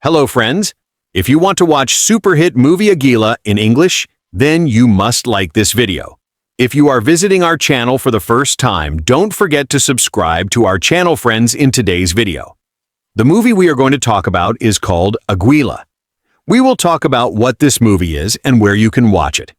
Hello, friends. If you want to watch super hit movie Aguila in English, then you must like this video. If you are visiting our channel for the first time, don't forget to subscribe to our channel, friends, in today's video. The movie we are going to talk about is called Aguila. We will talk about what this movie is and where you can watch it.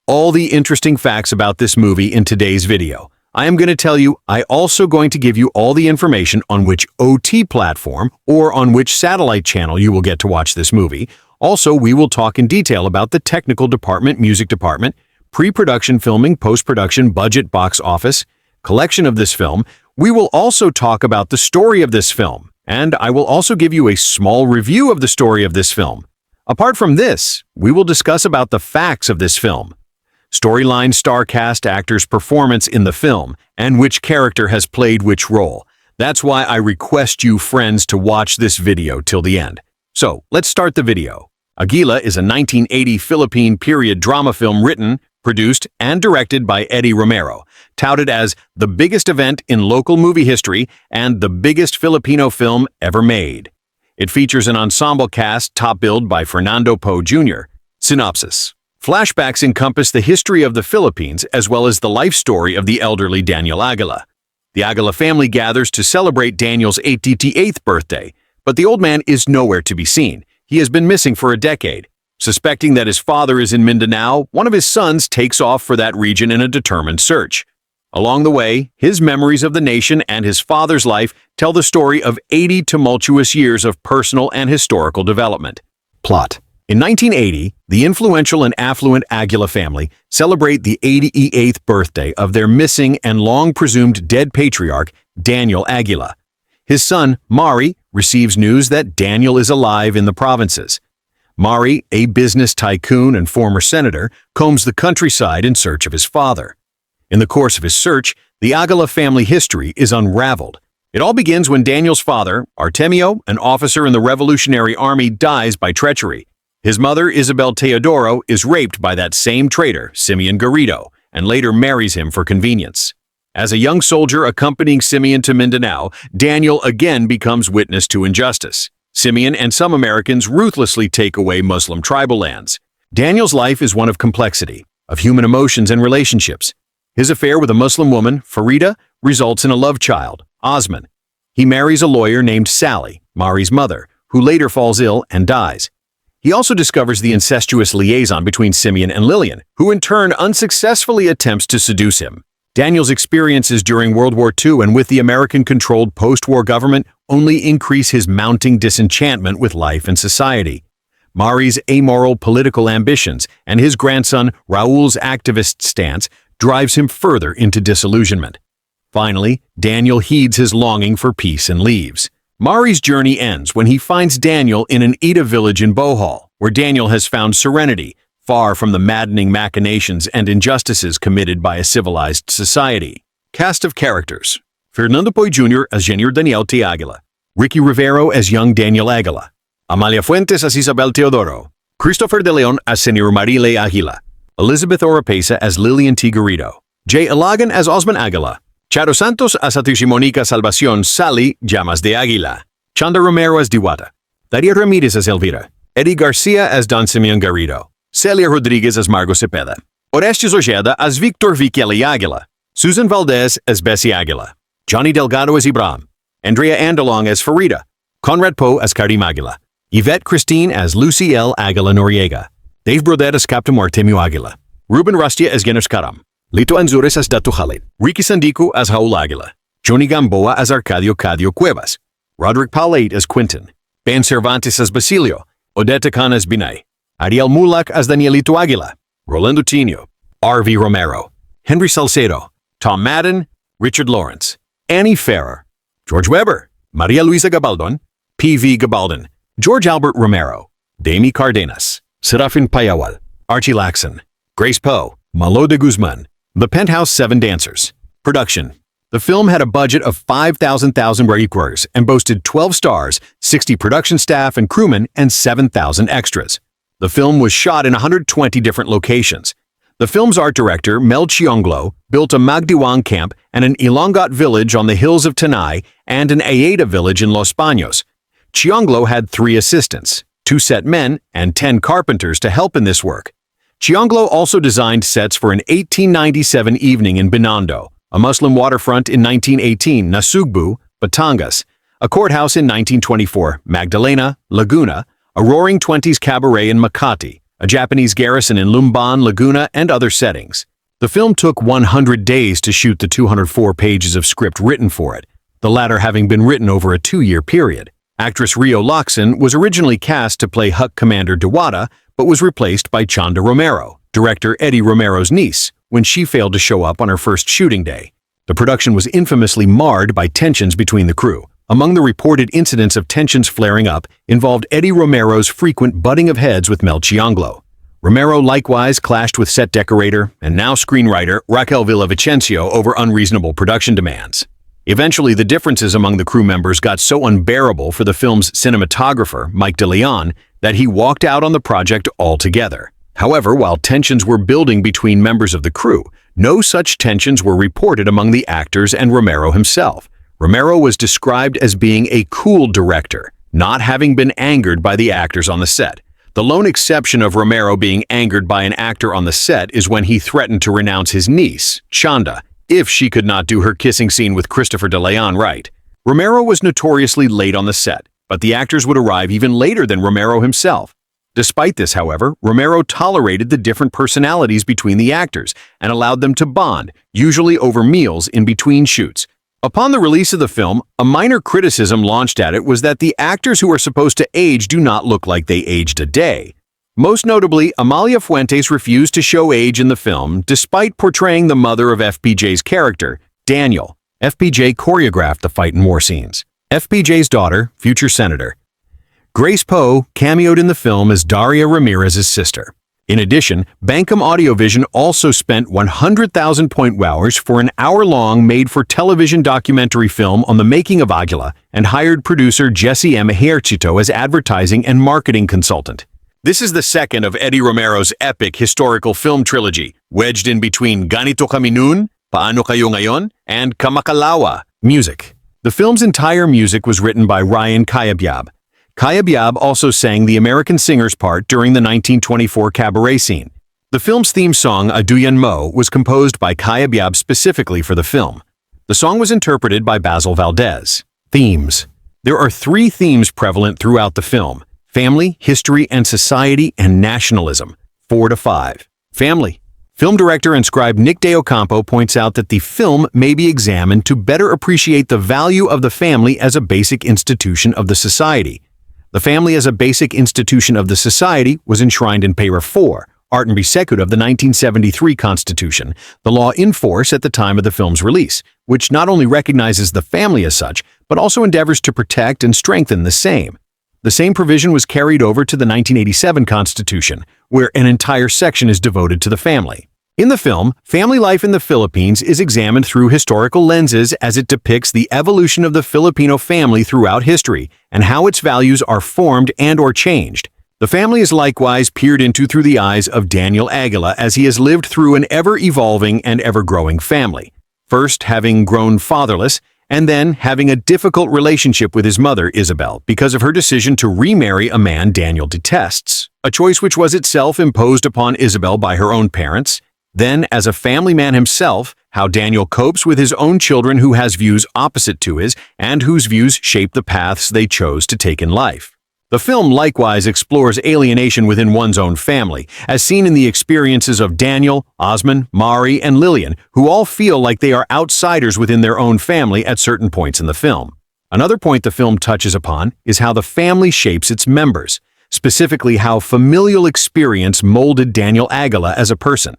All the interesting facts about this movie in today's video. I am going to tell you. I also going to give you all the information on which OT platform or on which satellite channel you will get to watch this movie. Also, we will talk in detail about the technical department, music department, pre-production filming, post-production, budget, box office, collection of this film. We will also talk about the story of this film, and I will also give you a small review of the story of this film. Apart from this, we will discuss about the facts of this film. Storyline, star cast, actors' performance in the film, and which character has played which role. That's why I request you, friends, to watch this video till the end. So, let's start the video. Aguila is a 1980 Philippine period drama film written, produced, and directed by Eddie Romero, touted as the biggest event in local movie history and the biggest Filipino film ever made. It features an ensemble cast top billed by Fernando Poe Jr. Synopsis. Flashbacks encompass the history of the Philippines as well as the life story of the elderly Daniel Aguila. The Aguila family gathers to celebrate Daniel's 88th birthday, but the old man is nowhere to be seen. He has been missing for a decade. Suspecting that his father is in Mindanao, one of his sons takes off for that region in a determined search. Along the way, his memories of the nation and his father's life tell the story of 80 tumultuous years of personal and historical development. Plot. In 1980, the influential and affluent Aguila family celebrate the 88th birthday of their missing and long-presumed dead patriarch, Daniel Aguila. His son, Mari, receives news that Daniel is alive in the provinces. Mari, a business tycoon and former senator, combs the countryside in search of his father. In the course of his search, the Aguila family history is unraveled. It all begins when Daniel's father, Artemio, an officer in the Revolutionary Army, dies by treachery. His mother, Isabel Teodoro, is raped by that same traitor, Simeon Garrido, and later marries him for convenience. As a young soldier accompanying Simeon to Mindanao, Daniel again becomes witness to injustice. Simeon and some Americans ruthlessly take away Muslim tribal lands. Daniel's life is one of complexity, of human emotions and relationships. His affair with a Muslim woman, Farida, results in a love child, Osman. He marries a lawyer named Sally, Mari's mother, who later falls ill and dies. He also discovers the incestuous liaison between Simeon and Lillian, who in turn unsuccessfully attempts to seduce him. Daniel's experiences during World War II and with the American-controlled post-war government only increase his mounting disenchantment with life and society. Mari's amoral political ambitions and his grandson Raul's activist stance drives him further into disillusionment. Finally, Daniel heeds his longing for peace and leaves. Mari's journey ends when he finds Daniel in an Ida village in Bohol, where Daniel has found serenity, far from the maddening machinations and injustices committed by a civilized society. Cast of characters. Fernando Poe Jr. as Junior Daniel T. Aguila. Ricky Rivero as young Daniel Aguila. Amalia Fuentes as Isabel Teodoro. Christopher de Leon as Senor Marile Aguila. Elizabeth Oropesa as Lillian T. Garrido. Jay Ilagan as Osman Aguila. Charo Santos as Monica Salvacion Sally Llamas de Aguila. Chanda Romero as Diwata. Daria Ramirez as Elvira. Eddie Garcia as Don Simeon Garrido. Celia Rodriguez as Margo Cepeda. Orestes Ojeda as Victor Vikeli Aguila. Susan Valdez as Bessie Aguila. Johnny Delgado as Ibrahim. Andrea Andalong as Farida. Conrad Poe as Karim Aguila. Yvette Christine as Lucy L. Aguila Noriega. Dave Brodet as Captain Artemio Aguila. Ruben Rustia as Genos Karam. Lito Anzures as Datu Khalid. Ricky Sandico as Raul Aguila. Johnny Gamboa as Arcadio Cadio Cuevas. Roderick Paulate as Quinton. Ben Cervantes as Basilio. Odetta Khan as Binay. Ariel Mulak as Danielito Aguila. Rolando Tino. R.V. Romero. Henry Salcedo. Tom Madden. Richard Lawrence. Annie Ferrer. George Weber. Maria Luisa Gabaldon. P.V. Gabaldon. George Albert Romero. Dami Cardenas. Serafin Payawal. Archie Laxon. Grace Poe. Malo de Guzman. The Penthouse 7 Dancers. Production. The film had a budget of 5,000 requires and boasted 12 stars, 60 production staff and crewmen, and 7,000 extras. The film was shot in 120 different locations. The film's art director, Mel Chionglo, built a Magdiwang camp and an Ilongot village on the hills of Tanay and an Ayeda village in Los Baños. Chionglo had 3 assistants, 2 set men, and 10 carpenters to help in this work. Chionglo also designed sets for an 1897 evening in Binondo, a Muslim waterfront in 1918, Nasugbu, Batangas, a courthouse in 1924, Magdalena, Laguna, a Roaring Twenties cabaret in Makati, a Japanese garrison in Lumban, Laguna, and other settings. The film took 100 days to shoot the 204 pages of script written for it, the latter having been written over a 2-year period. Actress Rio Locsin was originally cast to play Huck Commander Dewada, but was replaced by Chanda Romero, director Eddie Romero's niece, when she failed to show up on her first shooting day. The production was infamously marred by tensions between the crew. Among the reported incidents of tensions flaring up involved Eddie Romero's frequent butting of heads with Mel Chionglo. Romero likewise clashed with set decorator and now screenwriter Raquel Villavicencio over unreasonable production demands. Eventually, the differences among the crew members got so unbearable for the film's cinematographer, Mike De Leon, that he walked out on the project altogether. However, while tensions were building between members of the crew, no such tensions were reported among the actors and Romero himself. Romero was described as being a cool director, not having been angered by the actors on the set. The lone exception of Romero being angered by an actor on the set is when he threatened to renounce his niece, Chanda, if she could not do her kissing scene with Christopher de Leon right. Romero was notoriously late on the set, but the actors would arrive even later than Romero himself. Despite this, however, Romero tolerated the different personalities between the actors and allowed them to bond, usually over meals in between shoots. Upon the release of the film, a minor criticism launched at it was that the actors who are supposed to age do not look like they aged a day. Most notably, Amalia Fuentes refused to show age in the film despite portraying the mother of FPJ's character, Daniel. FPJ choreographed the fight and war scenes. FPJ's daughter, future senator. Grace Poe cameoed in the film as Daria Ramirez's sister. In addition, Bankum Audiovision also spent 100,000 point hours for an hour-long made-for-television documentary film on the making of Aguila and hired producer Jesse M. Ejercito as advertising and marketing consultant. This is the second of Eddie Romero's epic historical film trilogy, wedged in between Ganito Kami Noon, Paano Kayo Ngayon, and Kamakalawa, music. The film's entire music was written by Ryan Cayabyab. Cayabyab also sang the American singer's part during the 1924 cabaret scene. The film's theme song, Aduyan Mo, was composed by Cayabyab specifically for the film. The song was interpreted by Basil Valdez. Themes. There are 3 themes prevalent throughout the film: family, history and society, and nationalism. 4 to 5. Family. Film director and scribe Nick De Ocampo points out that the film may be examined to better appreciate the value of the family as a basic institution of the society. The family as a basic institution of the society was enshrined in Para 4, Art and Secund of the 1973 Constitution, the law in force at the time of the film's release, which not only recognizes the family as such, but also endeavors to protect and strengthen the same. The same provision was carried over to the 1987 Constitution, where an entire section is devoted to the family. In the film, family life in the Philippines is examined through historical lenses as it depicts the evolution of the Filipino family throughout history and how its values are formed and/or changed. The family is likewise peered into through the eyes of Daniel Aguila as he has lived through an ever-evolving and ever-growing family, first having grown fatherless, and then having a difficult relationship with his mother, Isabel, because of her decision to remarry a man Daniel detests, a choice which was itself imposed upon Isabel by her own parents. Then, as a family man himself, how Daniel copes with his own children who has views opposite to his and whose views shape the paths they chose to take in life. The film likewise explores alienation within one's own family, as seen in the experiences of Daniel, Osman, Mari, and Lillian, who all feel like they are outsiders within their own family at certain points in the film. Another point the film touches upon is how the family shapes its members, specifically how familial experience molded Daniel Aguila as a person.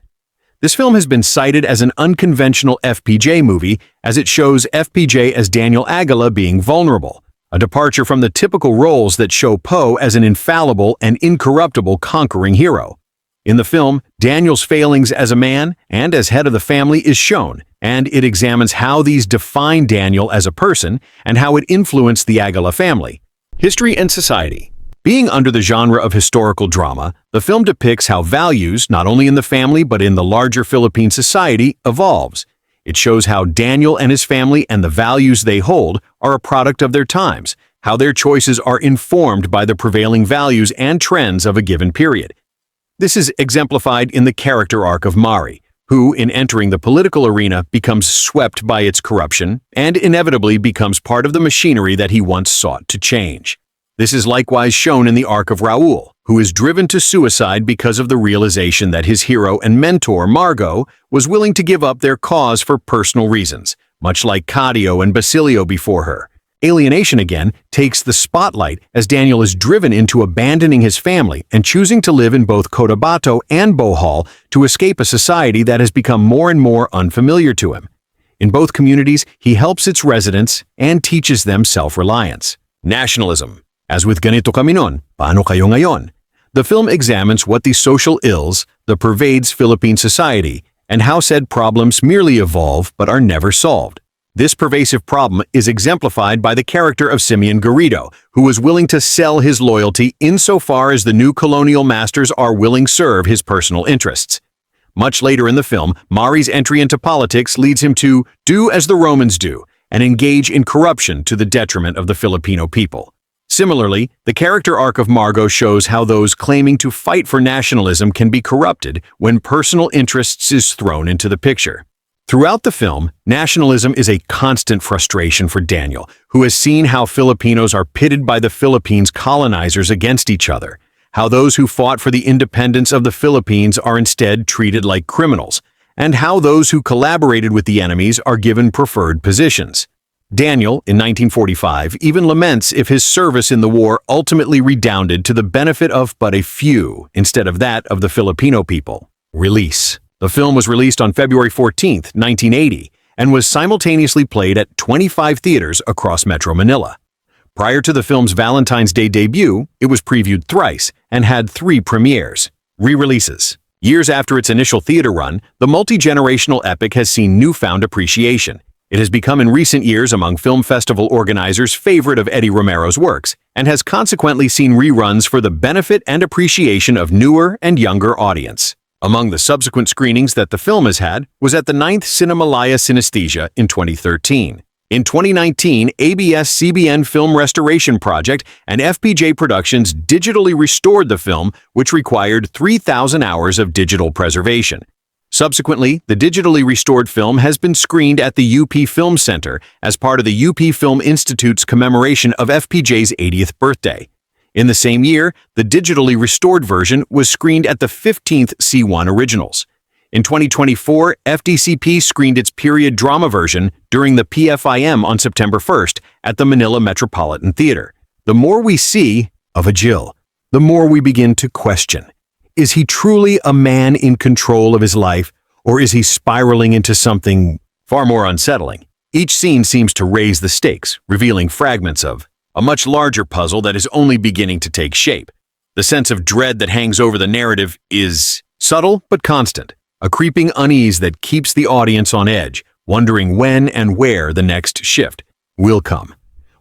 This film has been cited as an unconventional FPJ movie as it shows FPJ as Daniel Aguila being vulnerable, a departure from the typical roles that show Poe as an infallible and incorruptible conquering hero. In the film, Daniel's failings as a man and as head of the family is shown, and it examines how these define Daniel as a person and how it influenced the Aguila family. History and society. Being under the genre of historical drama, the film depicts how values, not only in the family but in the larger Philippine society, evolves. It shows how Daniel and his family and the values they hold are a product of their times, how their choices are informed by the prevailing values and trends of a given period. This is exemplified in the character arc of Mari, who, in entering the political arena, becomes swept by its corruption and inevitably becomes part of the machinery that he once sought to change. This is likewise shown in the arc of Raoul, who is driven to suicide because of the realization that his hero and mentor, Margot, was willing to give up their cause for personal reasons, much like Cadio and Basilio before her. Alienation again takes the spotlight as Daniel is driven into abandoning his family and choosing to live in both Cotabato and Bohol to escape a society that has become more and more unfamiliar to him. In both communities, he helps its residents and teaches them self-reliance. Nationalism. As with Ganito Kami Noon, Paano Kayo Ngayon? The film examines what the social ills that pervades Philippine society and how said problems merely evolve but are never solved. This pervasive problem is exemplified by the character of Simeon Garrido, who was willing to sell his loyalty insofar as the new colonial masters are willing to serve his personal interests. Much later in the film, Mari's entry into politics leads him to do as the Romans do and engage in corruption to the detriment of the Filipino people. Similarly, the character arc of Margot shows how those claiming to fight for nationalism can be corrupted when personal interests is thrown into the picture. Throughout the film, nationalism is a constant frustration for Daniel, who has seen how Filipinos are pitted by the Philippines' colonizers against each other, how those who fought for the independence of the Philippines are instead treated like criminals, and how those who collaborated with the enemies are given preferred positions. Daniel, in 1945, even laments if his service in the war ultimately redounded to the benefit of but a few instead of that of the Filipino people. Release. The film was released on February 14, 1980, and was simultaneously played at 25 theaters across Metro Manila. Prior to the film's Valentine's Day debut, it was previewed thrice and had 3 premieres. Re-releases. Years after its initial theater run, the multi-generational epic has seen newfound appreciation. It has become in recent years among film festival organizers' favorite of Eddie Romero's works, and has consequently seen reruns for the benefit and appreciation of newer and younger audience. Among the subsequent screenings that the film has had was at the 9th Cinemalaya Synesthesia in 2013. In 2019, ABS-CBN Film Restoration Project and FPJ Productions digitally restored the film, which required 3,000 hours of digital preservation. Subsequently, the digitally restored film has been screened at the UP Film Center as part of the UP Film Institute's commemoration of FPJ's 80th birthday. In the same year, the digitally restored version was screened at the 15th C1 Originals. In 2024, FDCP screened its period drama version during the PFIM on September 1st at the Manila Metropolitan Theater. The more we see of Aguila, the more we begin to question. Is he truly a man in control of his life, or is he spiraling into something far more unsettling? Each scene seems to raise the stakes, revealing fragments of a much larger puzzle that is only beginning to take shape. The sense of dread that hangs over the narrative is subtle but constant, a creeping unease that keeps the audience on edge, wondering when and where the next shift will come.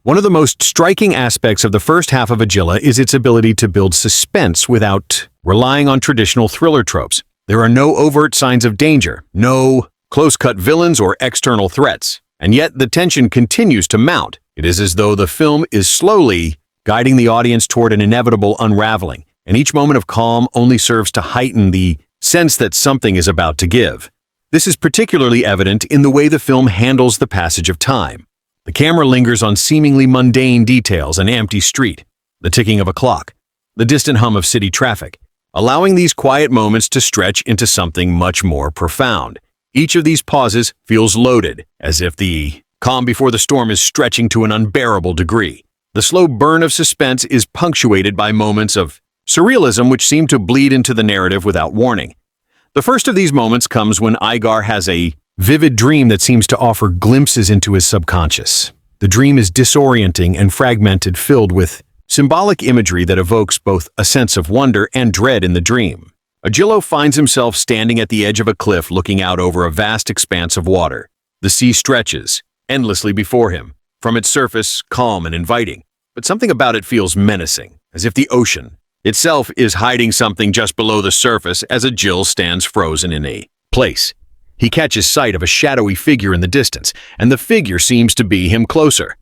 One of the most striking aspects of the first half of Aguila is its ability to build suspense without relying on traditional thriller tropes. There are no overt signs of danger, no close-cut villains or external threats, and yet the tension continues to mount. It is as though the film is slowly guiding the audience toward an inevitable unraveling, and each moment of calm only serves to heighten the sense that something is about to give. This is particularly evident in the way the film handles the passage of time. The camera lingers on seemingly mundane details: an empty street, the ticking of a clock, the distant hum of city traffic, allowing these quiet moments to stretch into something much more profound. Each of these pauses feels loaded, as if the calm before the storm is stretching to an unbearable degree. The slow burn of suspense is punctuated by moments of surrealism which seem to bleed into the narrative without warning. The first of these moments comes when Igar has a vivid dream that seems to offer glimpses into his subconscious. The dream is disorienting and fragmented, filled with symbolic imagery that evokes both a sense of wonder and dread in the dream. Aguila finds himself standing at the edge of a cliff looking out over a vast expanse of water. The sea stretches endlessly before him, from its surface calm and inviting, but something about it feels menacing, as if the ocean itself is hiding something just below the surface as Aguila stands frozen in a place. He catches sight of a shadowy figure in the distance, and the figure seems to be him closer.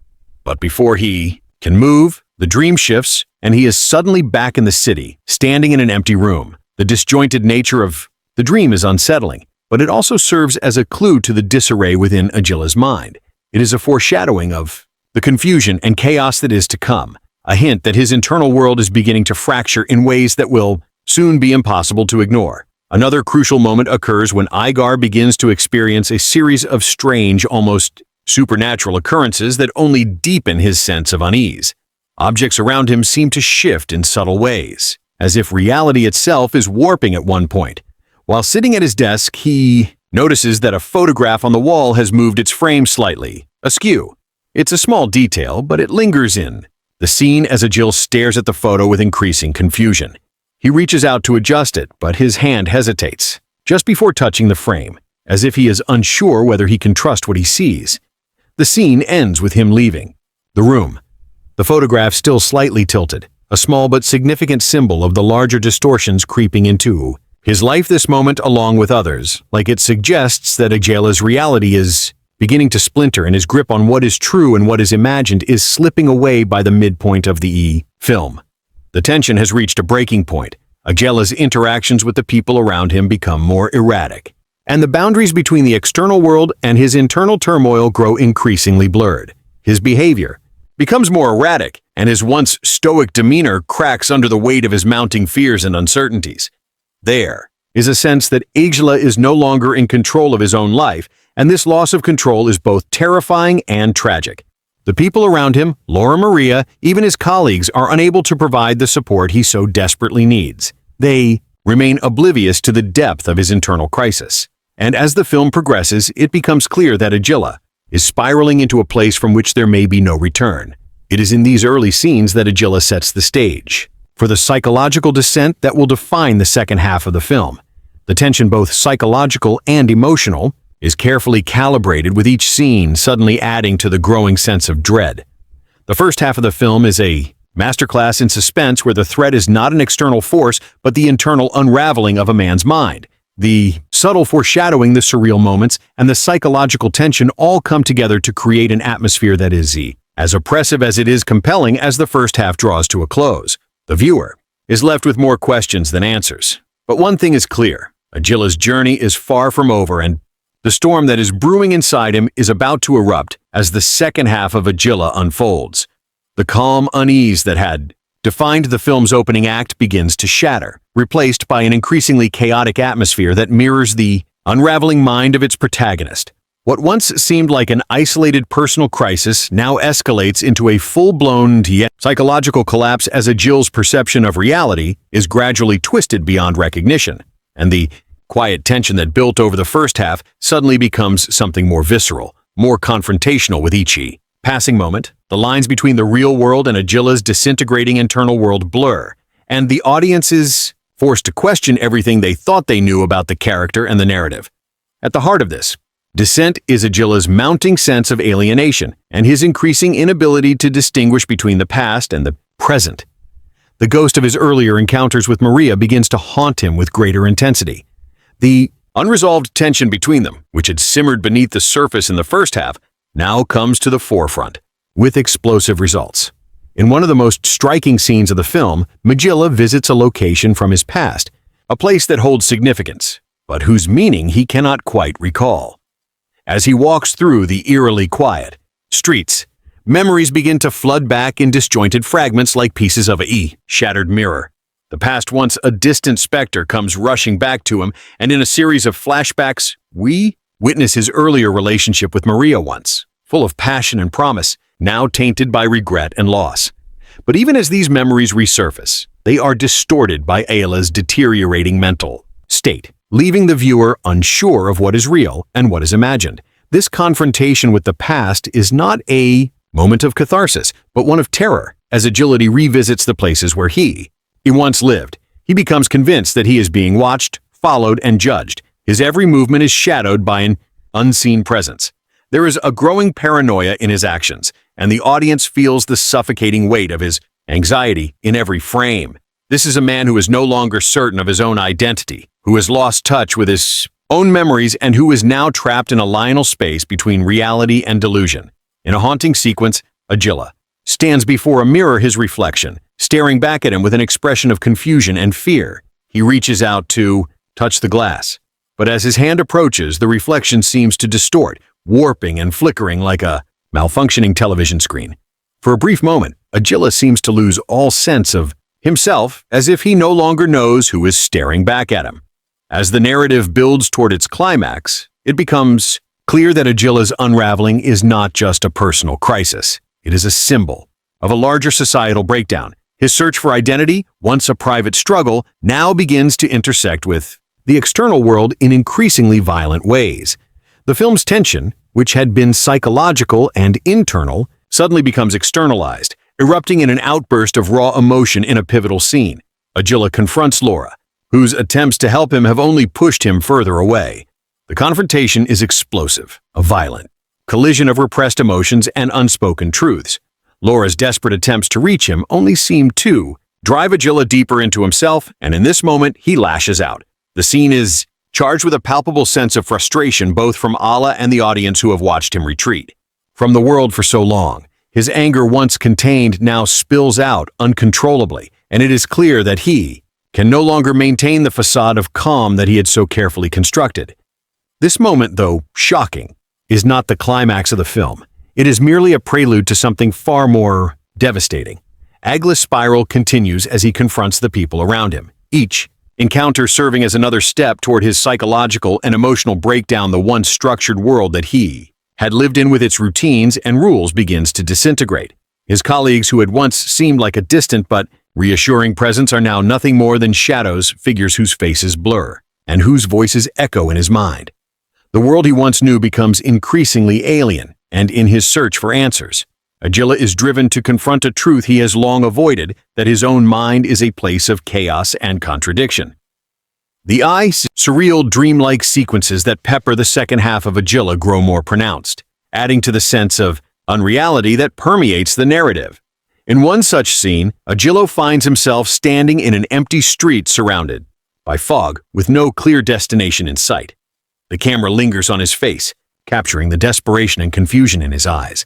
But before he can move, the dream shifts, and he is suddenly back in the city, standing in an empty room. The disjointed nature of the dream is unsettling, but it also serves as a clue to the disarray within Agila's mind. It is a foreshadowing of the confusion and chaos that is to come, a hint that his internal world is beginning to fracture in ways that will soon be impossible to ignore. Another crucial moment occurs when Igar begins to experience a series of strange, almost supernatural occurrences that only deepen his sense of unease. Objects around him seem to shift in subtle ways, as if reality itself is warping at one point. While sitting at his desk, he notices that a photograph on the wall has moved its frame slightly, askew. It's a small detail, but it lingers in the scene as Agil stares at the photo with increasing confusion. He reaches out to adjust it, but his hand hesitates, just before touching the frame, as if he is unsure whether he can trust what he sees. The scene ends with him leaving the room, the photograph still slightly tilted, a small but significant symbol of the larger distortions creeping into his life this moment along with others, like it suggests that Agila's reality is beginning to splinter and his grip on what is true and what is imagined is slipping away by the midpoint of the film. The tension has reached a breaking point. Agila's interactions with the people around him become more erratic, and the boundaries between the external world and his internal turmoil grow increasingly blurred. His behavior becomes more erratic, and his once stoic demeanor cracks under the weight of his mounting fears and uncertainties. There is a sense that Agila is no longer in control of his own life, and this loss of control is both terrifying and tragic. The people around him, Laura Maria, even his colleagues, are unable to provide the support he so desperately needs. They remain oblivious to the depth of his internal crisis. And as the film progresses, it becomes clear that Agila is spiraling into a place from which there may be no return. It is in these early scenes that Agila sets the stage for the psychological descent that will define the second half of the film. The tension, both psychological and emotional, is carefully calibrated, with each scene suddenly adding to the growing sense of dread. The first half of the film is a masterclass in suspense where the threat is not an external force, but the internal unraveling of a man's mind. The subtle foreshadowing, the surreal moments, and the psychological tension all come together to create an atmosphere that is as oppressive as it is compelling as the first half draws to a close. The viewer is left with more questions than answers. But one thing is clear: Agila's journey is far from over, and the storm that is brewing inside him is about to erupt as the second half of Agila unfolds. The calm unease that had defined the film's opening act begins to shatter, replaced by an increasingly chaotic atmosphere that mirrors the unraveling mind of its protagonist. What once seemed like an isolated personal crisis now escalates into a full-blown psychological collapse as Agil's perception of reality is gradually twisted beyond recognition, and the quiet tension that built over the first half suddenly becomes something more visceral, more confrontational with each passing moment. The lines between the real world and Agila's disintegrating internal world blur, and the audience is forced to question everything they thought they knew about the character and the narrative. At the heart of this descent is Agila's mounting sense of alienation and his increasing inability to distinguish between the past and the present. The ghost of his earlier encounters with Maria begins to haunt him with greater intensity. The unresolved tension between them, which had simmered beneath the surface in the first half, now comes to the forefront, with explosive results. In one of the most striking scenes of the film, Magilla visits a location from his past, a place that holds significance, but whose meaning he cannot quite recall. As he walks through the eerily quiet streets, memories begin to flood back in disjointed fragments like pieces of a shattered mirror. The past, once a distant specter, comes rushing back to him, and in a series of flashbacks, we witness his earlier relationship with Maria, once full of passion and promise, now tainted by regret and loss. But even as these memories resurface, they are distorted by Ayla's deteriorating mental state, leaving the viewer unsure of what is real and what is imagined. This confrontation with the past is not a moment of catharsis, but one of terror. As Agility revisits the places where he once lived, he becomes convinced that he is being watched, followed, and judged. His every movement is shadowed by an unseen presence. There is a growing paranoia in his actions, and the audience feels the suffocating weight of his anxiety in every frame. This is a man who is no longer certain of his own identity, who has lost touch with his own memories, and who is now trapped in a liminal space between reality and delusion. In a haunting sequence, Agila stands before a mirror, his reflection, staring back at him with an expression of confusion and fear. He reaches out to touch the glass, but as his hand approaches, the reflection seems to distort, warping and flickering like a malfunctioning television screen. For a brief moment, Aguila seems to lose all sense of himself, as if he no longer knows who is staring back at him. As the narrative builds toward its climax, it becomes clear that Aguila's unraveling is not just a personal crisis. It is a symbol of a larger societal breakdown. His search for identity, once a private struggle, now begins to intersect with the external world in increasingly violent ways. The film's tension, which had been psychological and internal, suddenly becomes externalized, erupting in an outburst of raw emotion in a pivotal scene. Aguila confronts Laura, whose attempts to help him have only pushed him further away. The confrontation is explosive, a violent collision of repressed emotions and unspoken truths. Laura's desperate attempts to reach him only seem to drive Aguila deeper into himself, and in this moment, he lashes out. The scene is charged with a palpable sense of frustration both from Allah and the audience who have watched him retreat from the world for so long. His anger, once contained, now spills out uncontrollably, and it is clear that he can no longer maintain the facade of calm that he had so carefully constructed. This moment, though shocking, is not the climax of the film. It is merely a prelude to something far more devastating. Aguila's spiral continues as he confronts the people around him, each encounter serving as another step toward his psychological and emotional breakdown. The once structured world that he had lived in with its routines and rules begins to disintegrate. His colleagues, who had once seemed like a distant but reassuring presence, are now nothing more than shadows, figures whose faces blur and whose voices echo in his mind. The world he once knew becomes increasingly alien, and in his search for answers, Aguila is driven to confront a truth he has long avoided, that his own mind is a place of chaos and contradiction. The surreal, dreamlike sequences that pepper the second half of Aguila grow more pronounced, adding to the sense of unreality that permeates the narrative. In one such scene, Aguila finds himself standing in an empty street surrounded by fog with no clear destination in sight. The camera lingers on his face, capturing the desperation and confusion in his eyes.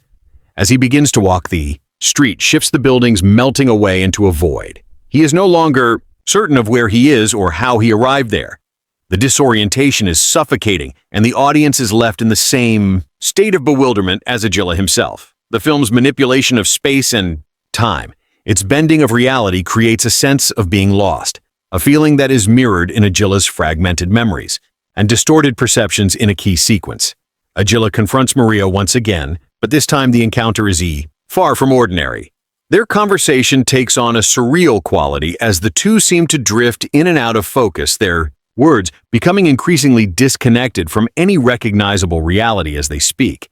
As he begins to walk, the street shifts, the buildings melting away into a void. He is no longer certain of where he is or how he arrived there. The disorientation is suffocating, and the audience is left in the same state of bewilderment as Aguila himself. The film's manipulation of space and time, its bending of reality, creates a sense of being lost, a feeling that is mirrored in Aguila's fragmented memories and distorted perceptions in a key sequence. Aguila confronts Maria once again, but this time the encounter is far from ordinary. Their conversation takes on a surreal quality as the two seem to drift in and out of focus, their words becoming increasingly disconnected from any recognizable reality as they speak.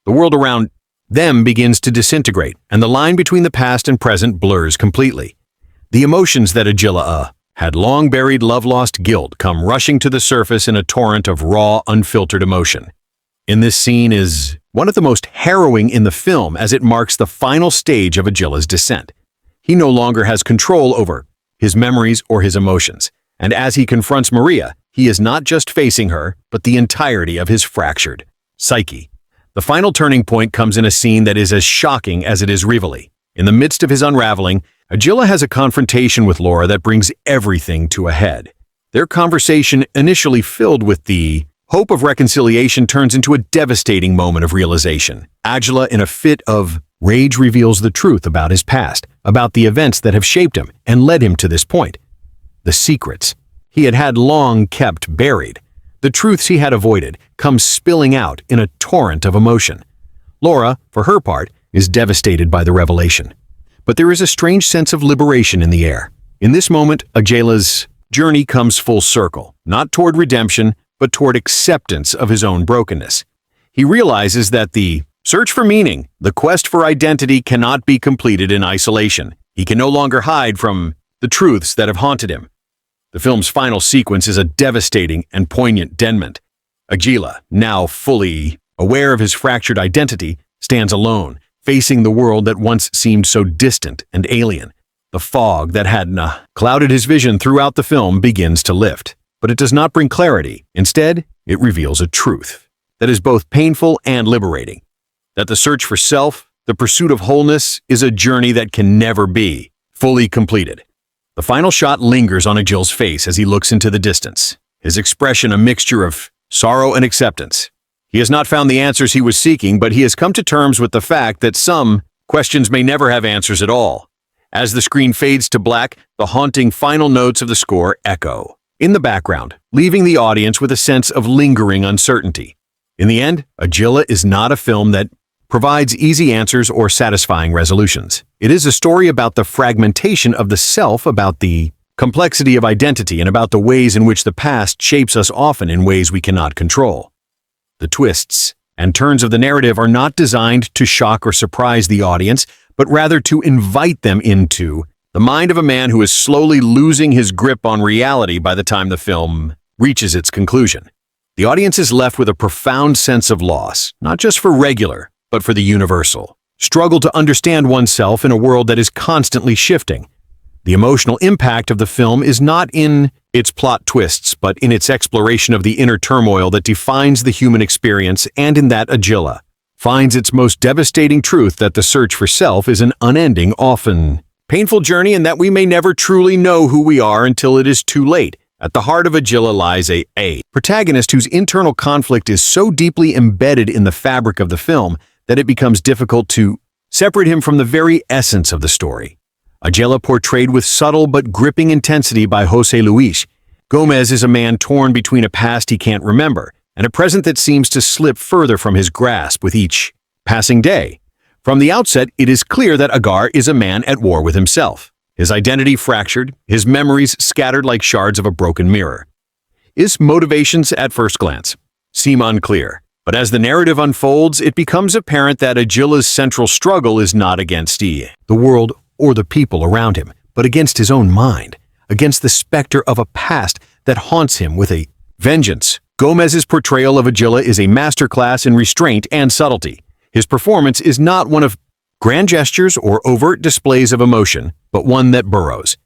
The world around them begins to disintegrate, and the line between the past and present blurs completely. The emotions that Aguila had long buried, love-lost, guilt, come rushing to the surface in a torrent of raw, unfiltered emotion. In this scene is one of the most harrowing in the film, as it marks the final stage of Aguila's descent. He no longer has control over his memories or his emotions, and as he confronts Maria, he is not just facing her, but the entirety of his fractured psyche. The final turning point comes in a scene that is as shocking as it is revealing. In the midst of his unraveling, Aguila has a confrontation with Laura that brings everything to a head. Their conversation, initially filled with the hope of reconciliation, turns into a devastating moment of realization. Aguila, in a fit of rage, reveals the truth about his past, about the events that have shaped him and led him to this point. The secrets he had long kept buried, the truths he had avoided, come spilling out in a torrent of emotion. Laura, for her part, is devastated by the revelation. But there is a strange sense of liberation in the air. In this moment, Aguila's journey comes full circle, not toward redemption, but toward acceptance of his own brokenness. He realizes that the search for meaning, the quest for identity, cannot be completed in isolation. He can no longer hide from the truths that have haunted him. The film's final sequence is a devastating and poignant denouement. Aguila, now fully aware of his fractured identity, stands alone, facing the world that once seemed so distant and alien. The fog that had clouded his vision throughout the film begins to lift. But it does not bring clarity. Instead, it reveals a truth that is both painful and liberating. That the search for self, the pursuit of wholeness is a journey that can never be fully completed. The final shot lingers on Aguila's face as he looks into the distance, his expression a mixture of sorrow and acceptance. He has not found the answers he was seeking, but he has come to terms with the fact that some questions may never have answers at all. As the screen fades to black, the haunting final notes of the score echo in the background, leaving the audience with a sense of lingering uncertainty. In the end, Aguila is not a film that provides easy answers or satisfying resolutions. It is a story about the fragmentation of the self, about the complexity of identity, and about the ways in which the past shapes us, often in ways we cannot control. The twists and turns of the narrative are not designed to shock or surprise the audience, but rather to invite them into the mind of a man who is slowly losing his grip on reality by the time the film reaches its conclusion. The audience is left with a profound sense of loss, not just for regular, but for the universal struggle to understand oneself in a world that is constantly shifting. The emotional impact of the film is not in its plot twists, but in its exploration of the inner turmoil that defines the human experience, and in that Aguila finds its most devastating truth, that the search for self is an unending, often painful journey, and that we may never truly know who we are until it is too late. At the heart of Aguila lies a protagonist whose internal conflict is so deeply embedded in the fabric of the film that it becomes difficult to separate him from the very essence of the story. Aguila, portrayed with subtle but gripping intensity by José Luis Gomez, is a man torn between a past he can't remember and a present that seems to slip further from his grasp with each passing day. From the outset, it is clear that Agar is a man at war with himself, his identity fractured, his memories scattered like shards of a broken mirror. His motivations, at first glance, seem unclear, but as the narrative unfolds, it becomes apparent that Aguila's central struggle is not against the world or the people around him, but against his own mind, against the specter of a past that haunts him with a vengeance. Gomez's portrayal of Aguila is a masterclass in restraint and subtlety. His performance is not one of grand gestures or overt displays of emotion, but one that burrows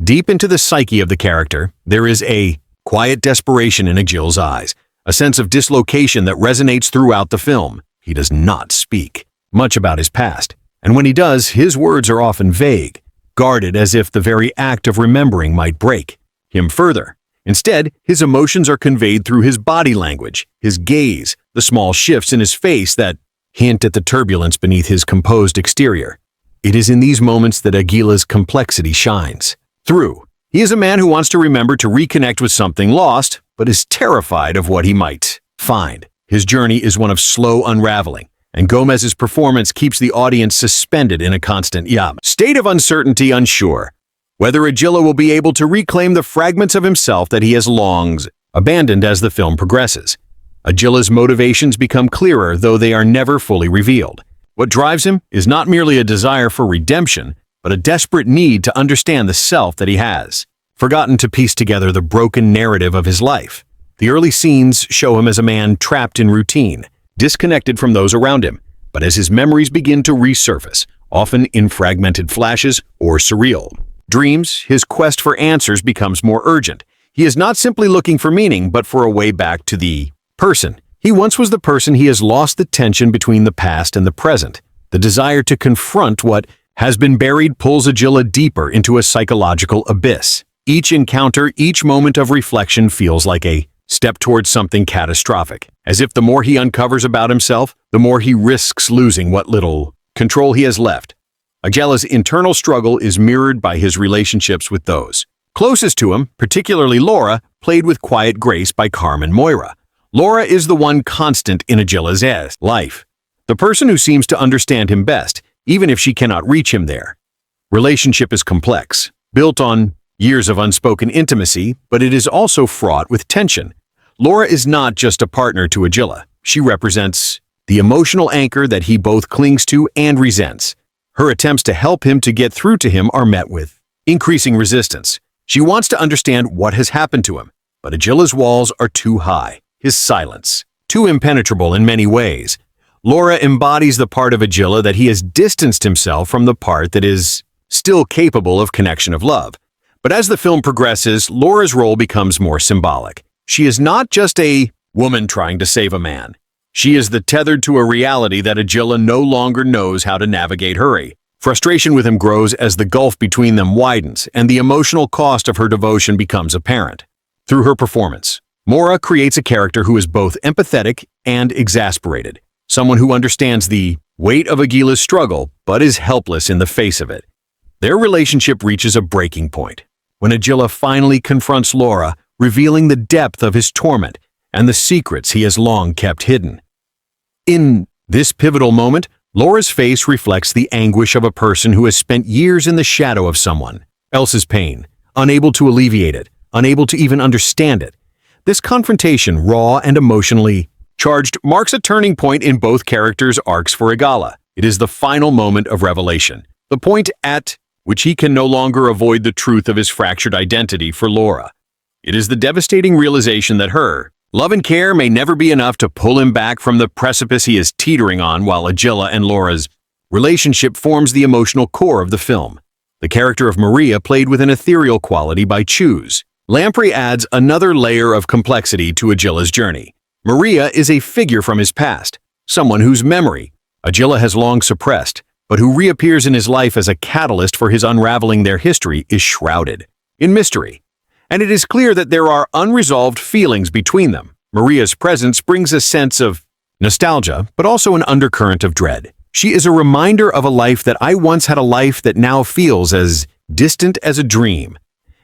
deep into the psyche of the character. There is a quiet desperation in Aguila's eyes, a sense of dislocation that resonates throughout the film. He does not speak much about his past, and when he does, his words are often vague, guarded as if the very act of remembering might break him further. Instead, his emotions are conveyed through his body language, his gaze, the small shifts in his face that hint at the turbulence beneath his composed exterior. It is in these moments that Aguila's complexity shines through. He is a man who wants to remember, to reconnect with something lost, but is terrified of what he might find. His journey is one of slow unraveling, and Gomez's performance keeps the audience suspended in a constant state of uncertainty, unsure whether Aguila will be able to reclaim the fragments of himself that he has long abandoned. As the film progresses, Aguila's motivations become clearer, though they are never fully revealed. What drives him is not merely a desire for redemption, but a desperate need to understand the self that he has forgotten, to piece together the broken narrative of his life. The early scenes show him as a man trapped in routine, disconnected from those around him, but as his memories begin to resurface, often in fragmented flashes or surreal dreams, his quest for answers becomes more urgent. He is not simply looking for meaning, but for a way back to the person he once was. The person he has lost, the tension between the past and the present. The desire to confront what has been buried pulls Aguila deeper into a psychological abyss. Each encounter, each moment of reflection feels like a step towards something catastrophic, as if the more he uncovers about himself, the more he risks losing what little control he has left. Aguila's internal struggle is mirrored by his relationships with those closest to him, particularly Laura, played with quiet grace by Carmen Moira. Laura is the one constant in Aguila's life, the person who seems to understand him best, even if she cannot reach him there. Relationship is complex, built on years of unspoken intimacy, but it is also fraught with tension. Laura is not just a partner to Aguila. She represents the emotional anchor that he both clings to and resents. Her attempts to help him, to get through to him, are met with increasing resistance. She wants to understand what has happened to him, but Aguila's walls are too high, his silence too impenetrable in many ways. Laura embodies the part of Aguila that he has distanced himself from, the part that is still capable of connection, of love. But as the film progresses, Laura's role becomes more symbolic. She is not just a woman trying to save a man. She is tethered to a reality that Aguila no longer knows how to navigate. Frustration with him grows as the gulf between them widens, and the emotional cost of her devotion becomes apparent. Through her performance, Mora creates a character who is both empathetic and exasperated, someone who understands the weight of Aguila's struggle but is helpless in the face of it. Their relationship reaches a breaking point when Aguila finally confronts Laura, revealing the depth of his torment and the secrets he has long kept hidden. In this pivotal moment, Laura's face reflects the anguish of a person who has spent years in the shadow of someone else's pain, unable to alleviate it, unable to even understand it. This confrontation, raw and emotionally charged, marks a turning point in both characters' arcs for Aguila. It is the final moment of revelation, the point at which he can no longer avoid the truth of his fractured identity for Laura. It is the devastating realization that her love and care may never be enough to pull him back from the precipice he is teetering on, while Aguila and Laura's relationship forms the emotional core of the film. The character of Maria, played with an ethereal quality by Choose Lamprey, adds another layer of complexity to Aguila's journey. Maria is a figure from his past, someone whose memory Aguila has long suppressed, but who reappears in his life as a catalyst for his unraveling. Their history is shrouded in mystery, and it is clear that there are unresolved feelings between them. Maria's presence brings a sense of nostalgia, but also an undercurrent of dread. She is a reminder of a life that I once had, a life that now feels as distant as a dream.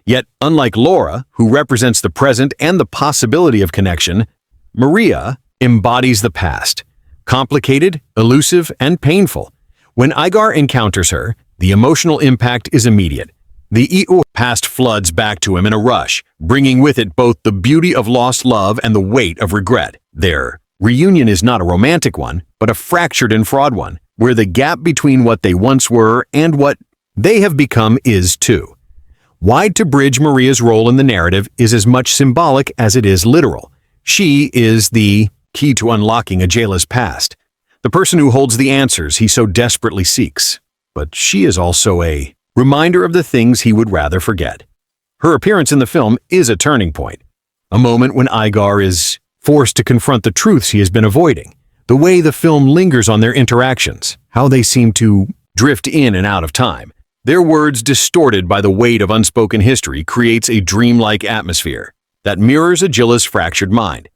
Yet, unlike Laura, who represents the present and the possibility of connection, Maria embodies the past, complicated, elusive, and painful. When Igar encounters her, the emotional impact is immediate. The past floods back to him in a rush, bringing with it both the beauty of lost love and the weight of regret. Their reunion is not a romantic one, but a fractured and fraught one, where the gap between what they once were and what they have become is too wide to bridge. Maria's role in the narrative is as much symbolic as it is literal. She is the key to unlocking Aguila's past, the person who holds the answers he so desperately seeks. But she is also a reminder of the things he would rather forget. Her appearance in the film is a turning point, a moment when Igar is forced to confront the truths he has been avoiding. The way the film lingers on their interactions, how they seem to drift in and out of time, their words distorted by the weight of unspoken history, creates a dreamlike atmosphere that mirrors Aguila's fractured mind.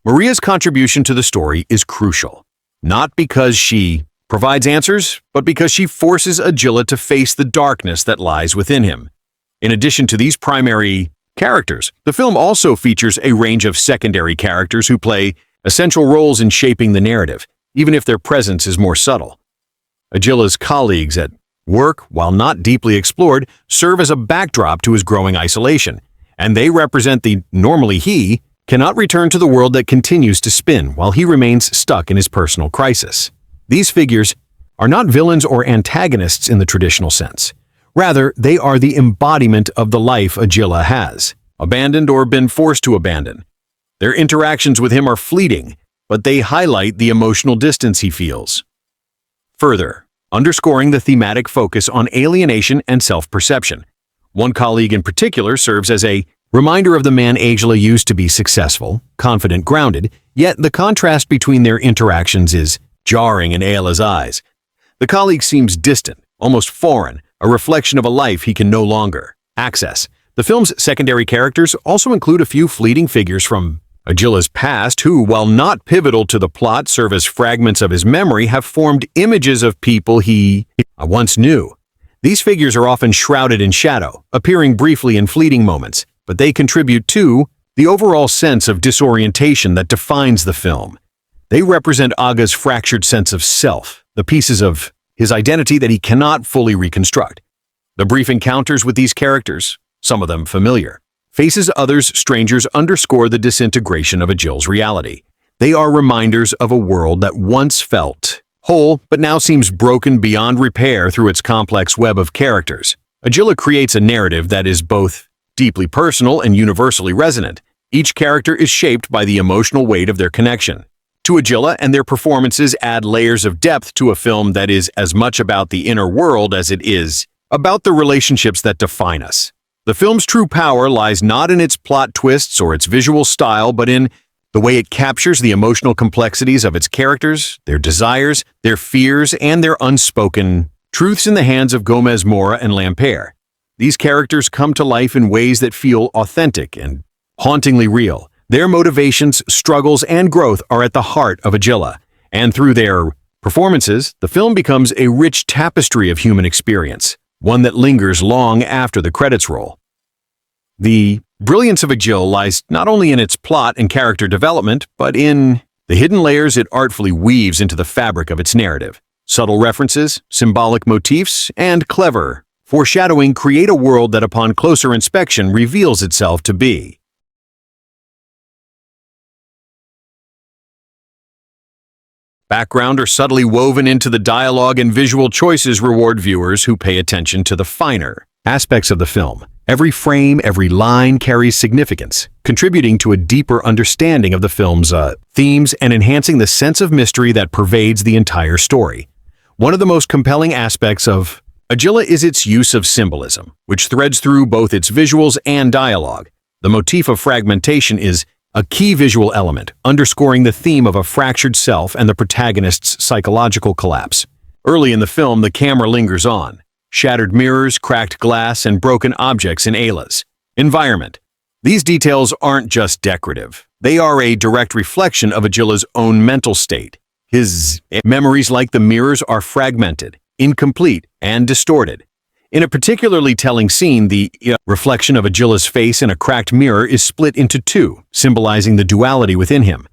Maria's contribution to the story is crucial, not because she provides answers, but because she forces Aguila to face the darkness that lies within him. In addition to these primary characters, the film also features a range of secondary characters who play essential roles in shaping the narrative, even if their presence is more subtle. Aguila's colleagues at work, while not deeply explored, serve as a backdrop to his growing isolation, and they represent the normally he cannot return to the world that continues to spin while he remains stuck in his personal crisis. These figures are not villains or antagonists in the traditional sense. Rather, they are the embodiment of the life Aguila has abandoned or been forced to abandon. Their interactions with him are fleeting, but they highlight the emotional distance he feels, further underscoring the thematic focus on alienation and self-perception. One colleague in particular serves as a reminder of the man Aguila used to be: successful, confident, grounded, yet the contrast between their interactions is jarring in Aguila's eyes. The colleague seems distant, almost foreign, a reflection of a life he can no longer access. The film's secondary characters also include a few fleeting figures from Aguila's past who, while not pivotal to the plot, serve as fragments of his memory, have formed images of people he once knew. These figures are often shrouded in shadow, appearing briefly in fleeting moments, but they contribute to the overall sense of disorientation that defines the film. They represent Aga's fractured sense of self, the pieces of his identity that he cannot fully reconstruct. The brief encounters with these characters, some of them familiar faces, others strangers, underscore the disintegration of Aguila's reality. They are reminders of a world that once felt whole, but now seems broken beyond repair through its complex web of characters. Aguila creates a narrative that is both deeply personal and universally resonant. Each character is shaped by the emotional weight of their connection to Aguila, and their performances add layers of depth to a film that is as much about the inner world as it is about the relationships that define us. The film's true power lies not in its plot twists or its visual style, but in The way it captures the emotional complexities of its characters, their desires, their fears, and their unspoken truths in the hands of Gomez Mora and Lampere. These characters come to life in ways that feel authentic and hauntingly real. Their motivations, struggles, and growth are at the heart of Aguila, and through their performances, the film becomes a rich tapestry of human experience, one that lingers long after the credits roll. The brilliance of Aguila lies not only in its plot and character development, but in the hidden layers it artfully weaves into the fabric of its narrative. Subtle references, symbolic motifs, and clever foreshadowing create a world that upon closer inspection reveals itself to be. Background or subtly woven into the dialogue and visual choices reward viewers who pay attention to the finer aspects of the film. Every frame, every line carries significance, contributing to a deeper understanding of the film's themes and enhancing the sense of mystery that pervades the entire story. One of the most compelling aspects of Aguila is its use of symbolism, which threads through both its visuals and dialogue. The motif of fragmentation is a key visual element, underscoring the theme of a fractured self and the protagonist's psychological collapse. Early in the film, the camera lingers on. Shattered mirrors, cracked glass, and broken objects in Aila's environment. These details aren't just decorative. They are a direct reflection of Aguila's own mental state. His memories, like the mirrors, are fragmented, incomplete, and distorted. In a particularly telling scene, the reflection of Aguila's face in a cracked mirror is split into two, symbolizing the duality within him,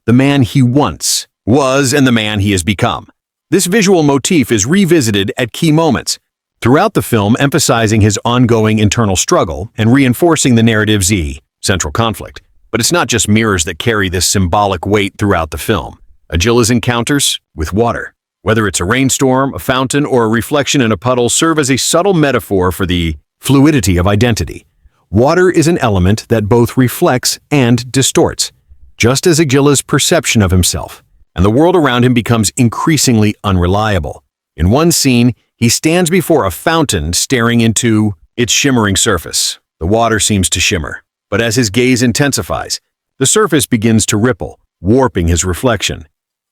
the man he once was and the man he has become. This visual motif is revisited at key moments throughout the film, emphasizing his ongoing internal struggle and reinforcing the narrative's central conflict. But it's not just mirrors that carry this symbolic weight throughout the film. Aguila's encounters with water, whether it's a rainstorm, a fountain, or a reflection in a puddle, serve as a subtle metaphor for the fluidity of identity. Water is an element that both reflects and distorts, just as Aguila's perception of himself and the world around him becomes increasingly unreliable. In one scene, he stands before a fountain staring into its shimmering surface. The water seems to shimmer, but as his gaze intensifies, the surface begins to ripple, warping his reflection.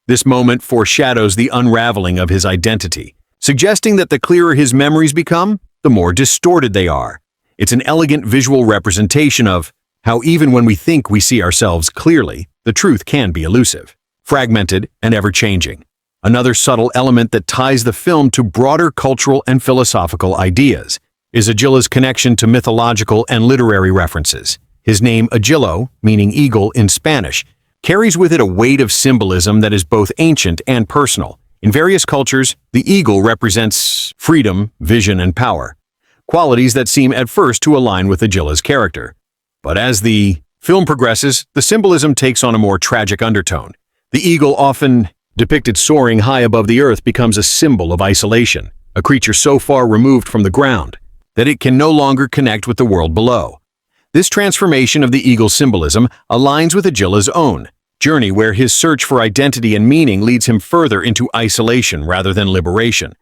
This moment foreshadows the unraveling of his identity, suggesting that the clearer his memories become, the more distorted they are. It's an elegant visual representation of how even when we think we see ourselves clearly, the truth can be elusive, fragmented, and ever-changing. Another subtle element that ties the film to broader cultural and philosophical ideas is Aguila's connection to mythological and literary references. His name, Aguilo, meaning eagle in Spanish, carries with it a weight of symbolism that is both ancient and personal. In various cultures, the eagle represents freedom, vision, and power, qualities that seem at first to align with Aguila's character. But as the film progresses, the symbolism takes on a more tragic undertone. The eagle, often depicted soaring high above the earth, becomes a symbol of isolation, a creature so far removed from the ground that it can no longer connect with the world below. This transformation of the eagle's symbolism aligns with Aguila's own journey, where his search for identity and meaning leads him further into isolation rather than liberation.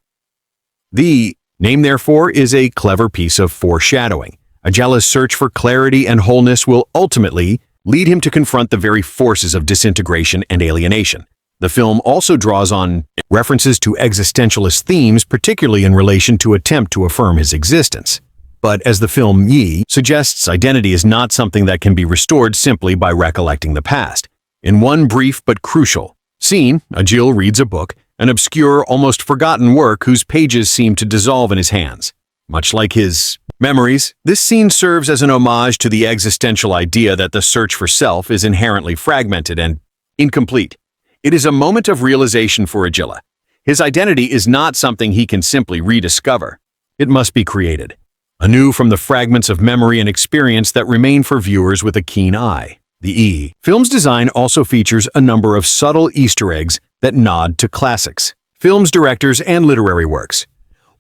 The name, therefore, is a clever piece of foreshadowing. Aguila's search for clarity and wholeness will ultimately lead him to confront the very forces of disintegration and alienation. The film also draws on references to existentialist themes, particularly in relation to attempt to affirm his existence. But as the film suggests, identity is not something that can be restored simply by recollecting the past. In one brief but crucial scene, Aguila reads a book, an obscure, almost forgotten work whose pages seem to dissolve in his hands. Much like his memories, this scene serves as an homage to the existential idea that the search for self is inherently fragmented and incomplete. It is a moment of realization for Aguila. His identity is not something he can simply rediscover. It must be created anew from the fragments of memory and experience that remain for viewers with a keen eye. The film's design also features a number of subtle Easter eggs that nod to classics, films, directors, and literary works.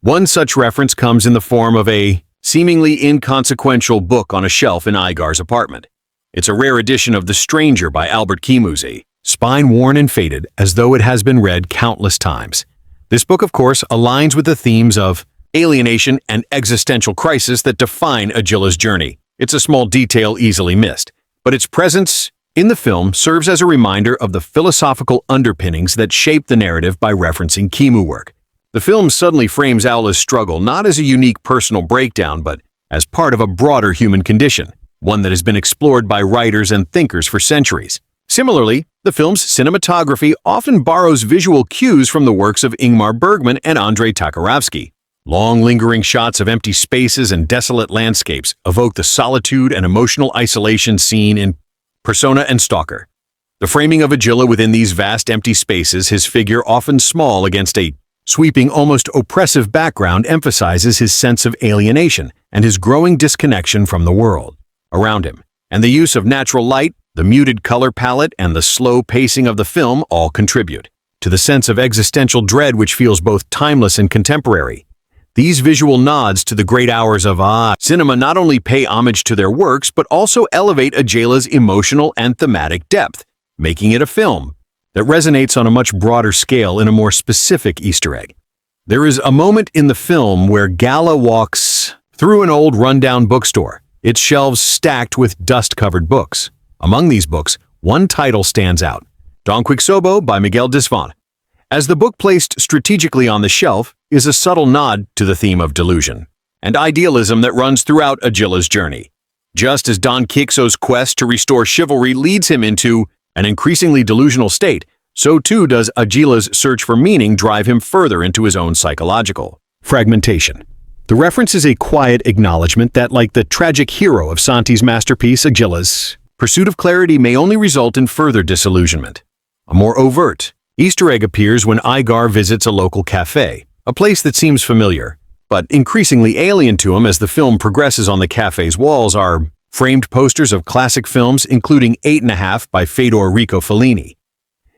One such reference comes in the form of a seemingly inconsequential book on a shelf in Igar's apartment. It's a rare edition of The Stranger by Albert Camus, spine-worn and faded as though it has been read countless times. This book, of course, aligns with the themes of alienation and existential crisis that define Aguila's journey. It's a small detail easily missed, but its presence in the film serves as a reminder of the philosophical underpinnings that shape the narrative by referencing Kimu work. The film suddenly frames Aula's struggle not as a unique personal breakdown, but as part of a broader human condition, one that has been explored by writers and thinkers for centuries. Similarly, the film's cinematography often borrows visual cues from the works of Ingmar Bergman and Andrei Tarkovsky. Long, lingering shots of empty spaces and desolate landscapes evoke the solitude and emotional isolation seen in Persona and Stalker. The framing of Aguila within these vast empty spaces, his figure often small against a sweeping, almost oppressive background, emphasizes his sense of alienation and his growing disconnection from the world around him. And the use of natural light, the muted color palette, and the slow pacing of the film all contribute to the sense of existential dread which feels both timeless and contemporary. These visual nods to the great hours of cinema not only pay homage to their works, but also elevate Aguila's emotional and thematic depth, making it a film that resonates on a much broader scale in a more specific Easter egg. There is a moment in the film where Gala walks through an old rundown bookstore, its shelves stacked with dust-covered books. Among these books, one title stands out, Don Quixote by Miguel de Cervantes. As the book placed strategically on the shelf is a subtle nod to the theme of delusion and idealism that runs throughout Aguila's journey. Just as Don Quixote's quest to restore chivalry leads him into an increasingly delusional state, so too does Aguila's search for meaning drive him further into his own psychological fragmentation. The reference is a quiet acknowledgement that, like the tragic hero of Santi's masterpiece, Aguila's pursuit of clarity may only result in further disillusionment. A more overt Easter egg appears when Igar visits a local cafe, a place that seems familiar, but increasingly alien to him. As the film progresses, on the cafe's walls are framed posters of classic films, including 8½ by Federico Fellini.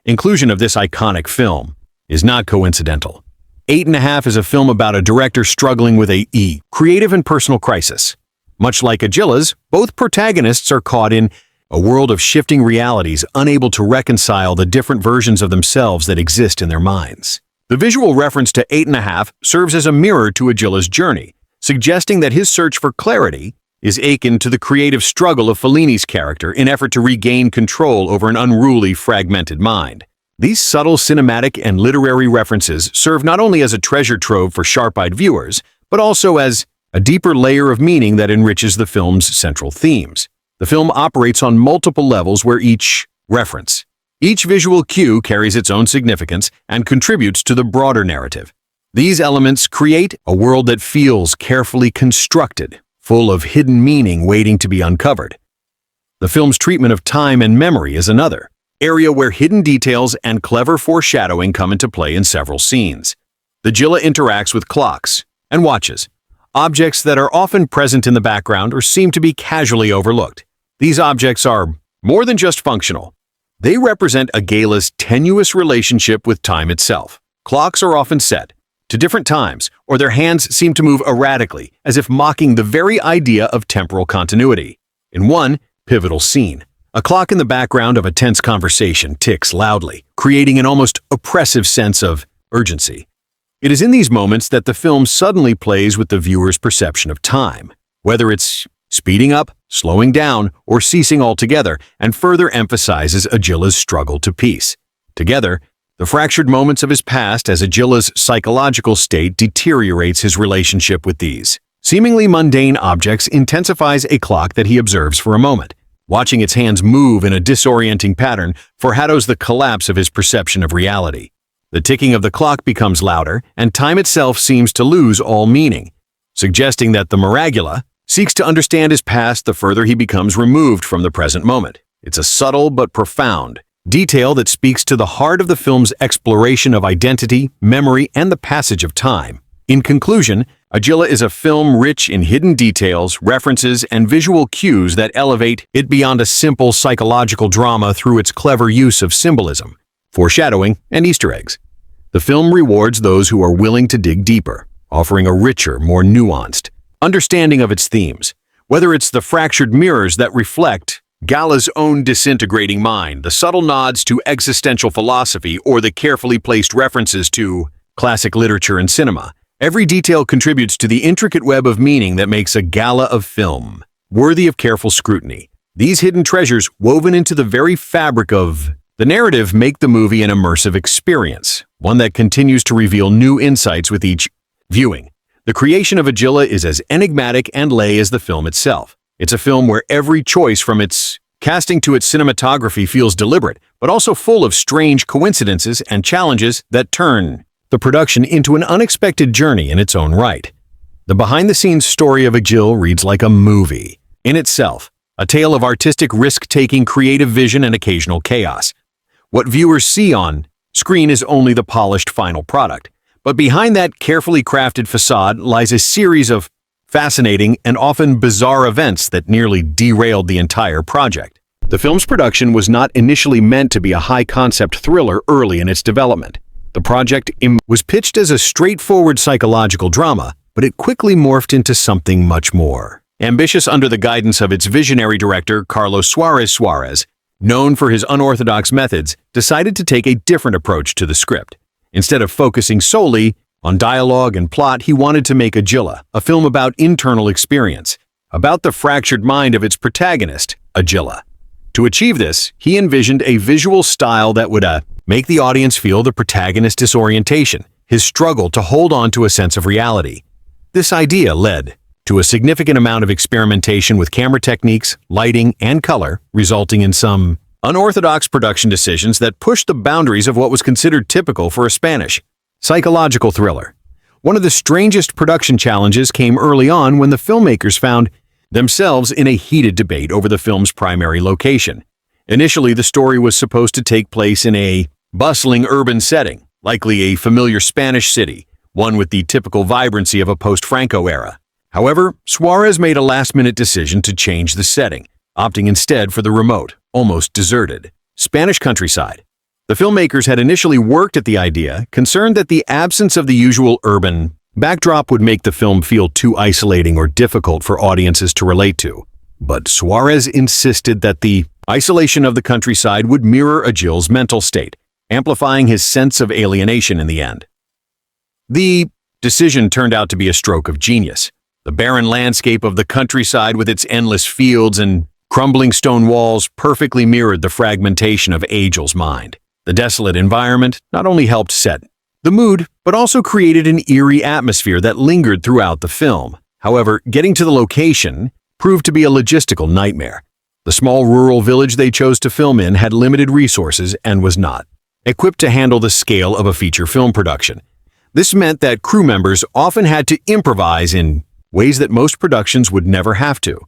Inclusion of this iconic film is not coincidental. 8½ is a film about a director struggling with a creative and personal crisis. Much like Aguila's, both protagonists are caught in a world of shifting realities, unable to reconcile the different versions of themselves that exist in their minds. The visual reference to 8½ serves as a mirror to Aguila's journey, suggesting that his search for clarity is akin to the creative struggle of Fellini's character in effort to regain control over an unruly, fragmented mind. These subtle cinematic and literary references serve not only as a treasure trove for sharp-eyed viewers, but also as a deeper layer of meaning that enriches the film's central themes. The film operates on multiple levels where each visual cue carries its own significance and contributes to the broader narrative. These elements create a world that feels carefully constructed, full of hidden meaning waiting to be uncovered. The film's treatment of time and memory is another area where hidden details and clever foreshadowing come into play in several scenes. Aguila interacts with clocks and watches, objects that are often present in the background or seem to be casually overlooked. These objects are more than just functional. They represent Aguila's tenuous relationship with time itself. Clocks are often set to different times, or their hands seem to move erratically, as if mocking the very idea of temporal continuity. In one pivotal scene, a clock in the background of a tense conversation ticks loudly, creating an almost oppressive sense of urgency. It is in these moments that the film suddenly plays with the viewer's perception of time, whether it's speeding up, slowing down, or ceasing altogether, and further emphasizes Aguila's struggle to peace. Together, the fractured moments of his past as Aguila's psychological state deteriorates his relationship with these seemingly mundane objects intensifies a clock that he observes for a moment. Watching its hands move in a disorienting pattern foreshadows the collapse of his perception of reality. The ticking of the clock becomes louder, and time itself seems to lose all meaning, suggesting that the Aguila seeks to understand his past the further he becomes removed from the present moment. It's a subtle but profound detail that speaks to the heart of the film's exploration of identity, memory, and the passage of time. In conclusion, Aguila is a film rich in hidden details, references, and visual cues that elevate it beyond a simple psychological drama through its clever use of symbolism, foreshadowing, and Easter eggs. The film rewards those who are willing to dig deeper, offering a richer, more nuanced understanding of its themes. Whether it's the fractured mirrors that reflect Gala's own disintegrating mind, the subtle nods to existential philosophy, or the carefully placed references to classic literature and cinema, every detail contributes to the intricate web of meaning that makes a Gala of film worthy of careful scrutiny. These hidden treasures, woven into the very fabric of the narrative, make the movie an immersive experience, one that continues to reveal new insights with each viewing. The creation of Aguila is as enigmatic and lay as the film itself. It's a film where every choice from its casting to its cinematography feels deliberate, but also full of strange coincidences and challenges that turn the production into an unexpected journey in its own right. The behind-the-scenes story of Aguila reads like a movie in itself, a tale of artistic risk-taking, creative vision, and occasional chaos. What viewers see on screen is only the polished final product, but behind that carefully crafted facade lies a series of fascinating and often bizarre events that nearly derailed the entire project. The film's production was not initially meant to be a high-concept thriller early in its development. The project was pitched as a straightforward psychological drama, but it quickly morphed into something much more ambitious under the guidance of its visionary director, Carlos Suarez, known for his unorthodox methods, decided to take a different approach to the script. Instead of focusing solely on dialogue and plot, he wanted to make Aguila, a film about internal experience, about the fractured mind of its protagonist, Aguila. To achieve this, he envisioned a visual style that would make the audience feel the protagonist's disorientation, his struggle to hold on to a sense of reality. This idea led to a significant amount of experimentation with camera techniques, lighting, and color, resulting in some unorthodox production decisions that pushed the boundaries of what was considered typical for a Spanish psychological thriller. One of the strangest production challenges came early on when the filmmakers found themselves in a heated debate over the film's primary location. Initially, the story was supposed to take place in a bustling urban setting, likely a familiar Spanish city, one with the typical vibrancy of a post-Franco era. However, Suarez made a last-minute decision to change the setting, opting instead for the remote, almost deserted, Spanish countryside. The filmmakers had initially worked at the idea, concerned that the absence of the usual urban backdrop would make the film feel too isolating or difficult for audiences to relate to. But Suarez insisted that the isolation of the countryside would mirror Aguila's mental state, amplifying his sense of alienation in the end. The decision turned out to be a stroke of genius. The barren landscape of the countryside with its endless fields and crumbling stone walls perfectly mirrored the fragmentation of Aguila's mind. The desolate environment not only helped set the mood, but also created an eerie atmosphere that lingered throughout the film. However, getting to the location proved to be a logistical nightmare. The small rural village they chose to film in had limited resources and was not equipped to handle the scale of a feature film production. This meant that crew members often had to improvise in ways that most productions would never have to.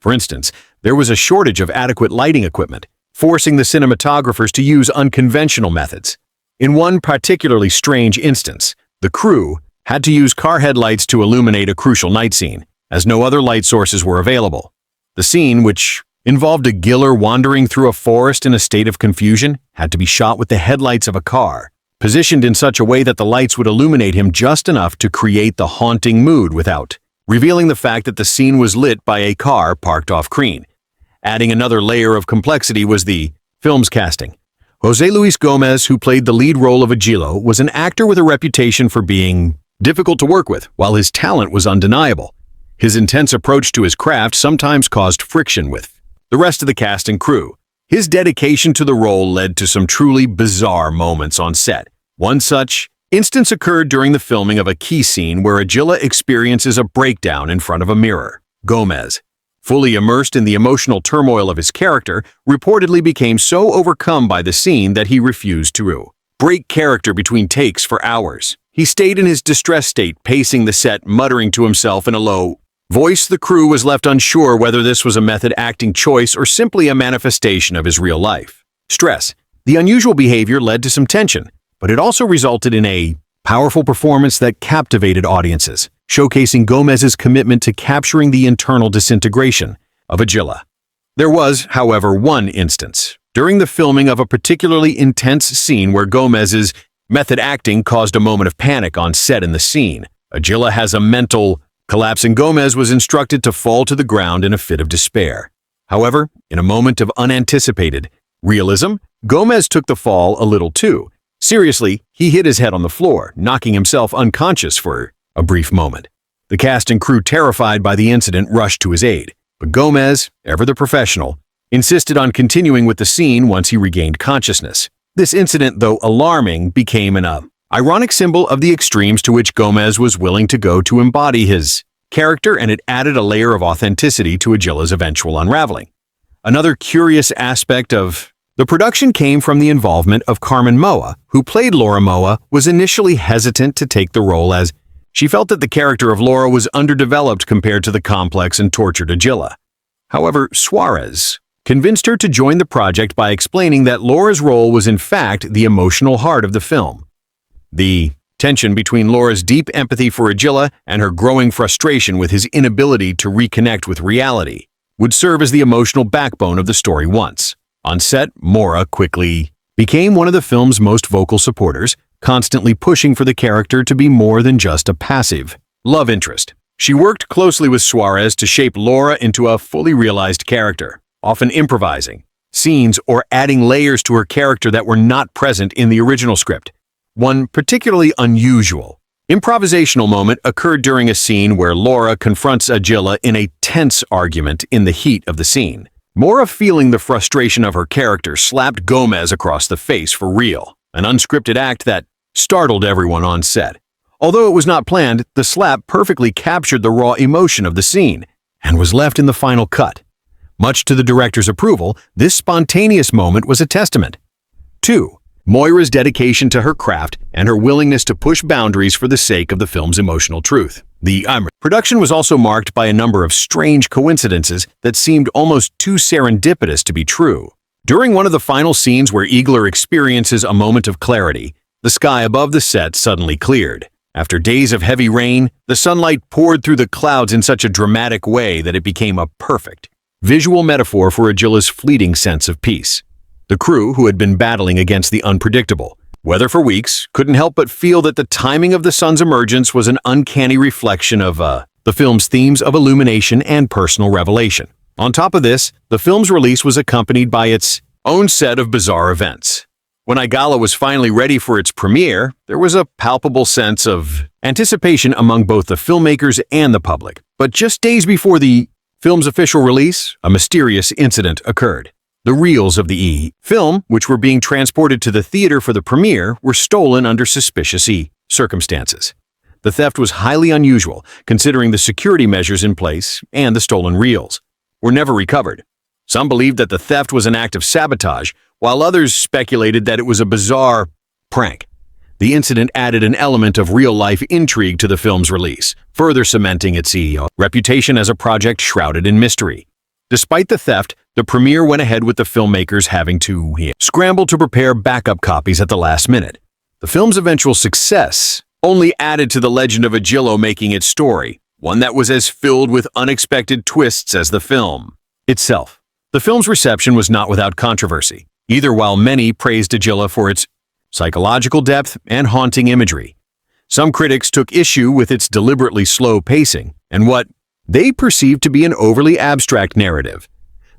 For instance, there was a shortage of adequate lighting equipment, forcing the cinematographers to use unconventional methods. In one particularly strange instance, the crew had to use car headlights to illuminate a crucial night scene, as no other light sources were available. The scene, which involved Aguila wandering through a forest in a state of confusion, had to be shot with the headlights of a car, positioned in such a way that the lights would illuminate him just enough to create the haunting mood without revealing the fact that the scene was lit by a car parked off-screen. Adding another layer of complexity was the film's casting. José Luis Gómez, who played the lead role of Aguila, was an actor with a reputation for being difficult to work with, while his talent was undeniable. His intense approach to his craft sometimes caused friction with the rest of the cast and crew. His dedication to the role led to some truly bizarre moments on set. One such instance occurred during the filming of a key scene where Aguila experiences a breakdown in front of a mirror. Gómez, fully immersed in the emotional turmoil of his character, reportedly became so overcome by the scene that he refused to break character between takes for hours. He stayed in his distressed state, pacing the set, muttering to himself in a low voice. The crew was left unsure whether this was a method acting choice or simply a manifestation of his real life stress. The unusual behavior led to some tension, but it also resulted in a powerful performance that captivated audiences, showcasing Gómez's commitment to capturing the internal disintegration of Aguila. There was, however, one instance during the filming of a particularly intense scene where Gómez's method acting caused a moment of panic on set in the scene. Aguila has a mental collapse and Gómez was instructed to fall to the ground in a fit of despair. However, in a moment of unanticipated realism, Gómez took the fall a little too seriously. He hit his head on the floor, knocking himself unconscious for a brief moment. The cast and crew, terrified by the incident, rushed to his aid, but Gómez, ever the professional, insisted on continuing with the scene once he regained consciousness. This incident, though alarming, became an ironic symbol of the extremes to which Gomez was willing to go to embody his character, and it added a layer of authenticity to Aguila's eventual unraveling. Another curious aspect of the production came from the involvement of Carmen Moa, who played Laura Moa, was initially hesitant to take the role as she felt that the character of Laura was underdeveloped compared to the complex and tortured Aguila. However, Suarez convinced her to join the project by explaining that Laura's role was in fact the emotional heart of the film. The tension between Laura's deep empathy for Aguila and her growing frustration with his inability to reconnect with reality would serve as the emotional backbone of the story once. On set, Moura quickly became one of the film's most vocal supporters, constantly pushing for the character to be more than just a passive love interest. She worked closely with Suarez to shape Laura into a fully realized character, often improvising scenes or adding layers to her character that were not present in the original script. One particularly unusual improvisational moment occurred during a scene where Laura confronts Aguila in a tense argument in the heat of the scene. Moura, feeling the frustration of her character, slapped Gomez across the face for real, an unscripted act that startled everyone on set. Although it was not planned, the slap perfectly captured the raw emotion of the scene and was left in the final cut. Much to the director's approval, this spontaneous moment was a testament 2. Moira's dedication to her craft and her willingness to push boundaries for the sake of the film's emotional truth. The production was also marked by a number of strange coincidences that seemed almost too serendipitous to be true. During one of the final scenes where Aguila experiences a moment of clarity, the sky above the set suddenly cleared. After days of heavy rain, the sunlight poured through the clouds in such a dramatic way that it became a perfect visual metaphor for Aguila's fleeting sense of peace. The crew, who had been battling against the unpredictable weather for weeks, couldn't help but feel that the timing of the sun's emergence was an uncanny reflection of the film's themes of illumination and personal revelation. On top of this, the film's release was accompanied by its own set of bizarre events. When Aguila was finally ready for its premiere, there was a palpable sense of anticipation among both the filmmakers and the public. But just days before the film's official release, a mysterious incident occurred. The reels of the film, which were being transported to the theater for the premiere, were stolen under suspicious circumstances. The theft was highly unusual, considering the security measures in place, and the stolen reels were never recovered. Some believed that the theft was an act of sabotage, while others speculated that it was a bizarre prank. The incident added an element of real-life intrigue to the film's release, further cementing its reputation as a project shrouded in mystery. Despite the theft, the premiere went ahead with the filmmakers having to scramble to prepare backup copies at the last minute. The film's eventual success only added to the legend of Aguila making its story, one that was as filled with unexpected twists as the film itself. The film's reception was not without controversy, either while many praised Aguila for its psychological depth and haunting imagery. Some critics took issue with its deliberately slow pacing and what they perceived to be an overly abstract narrative.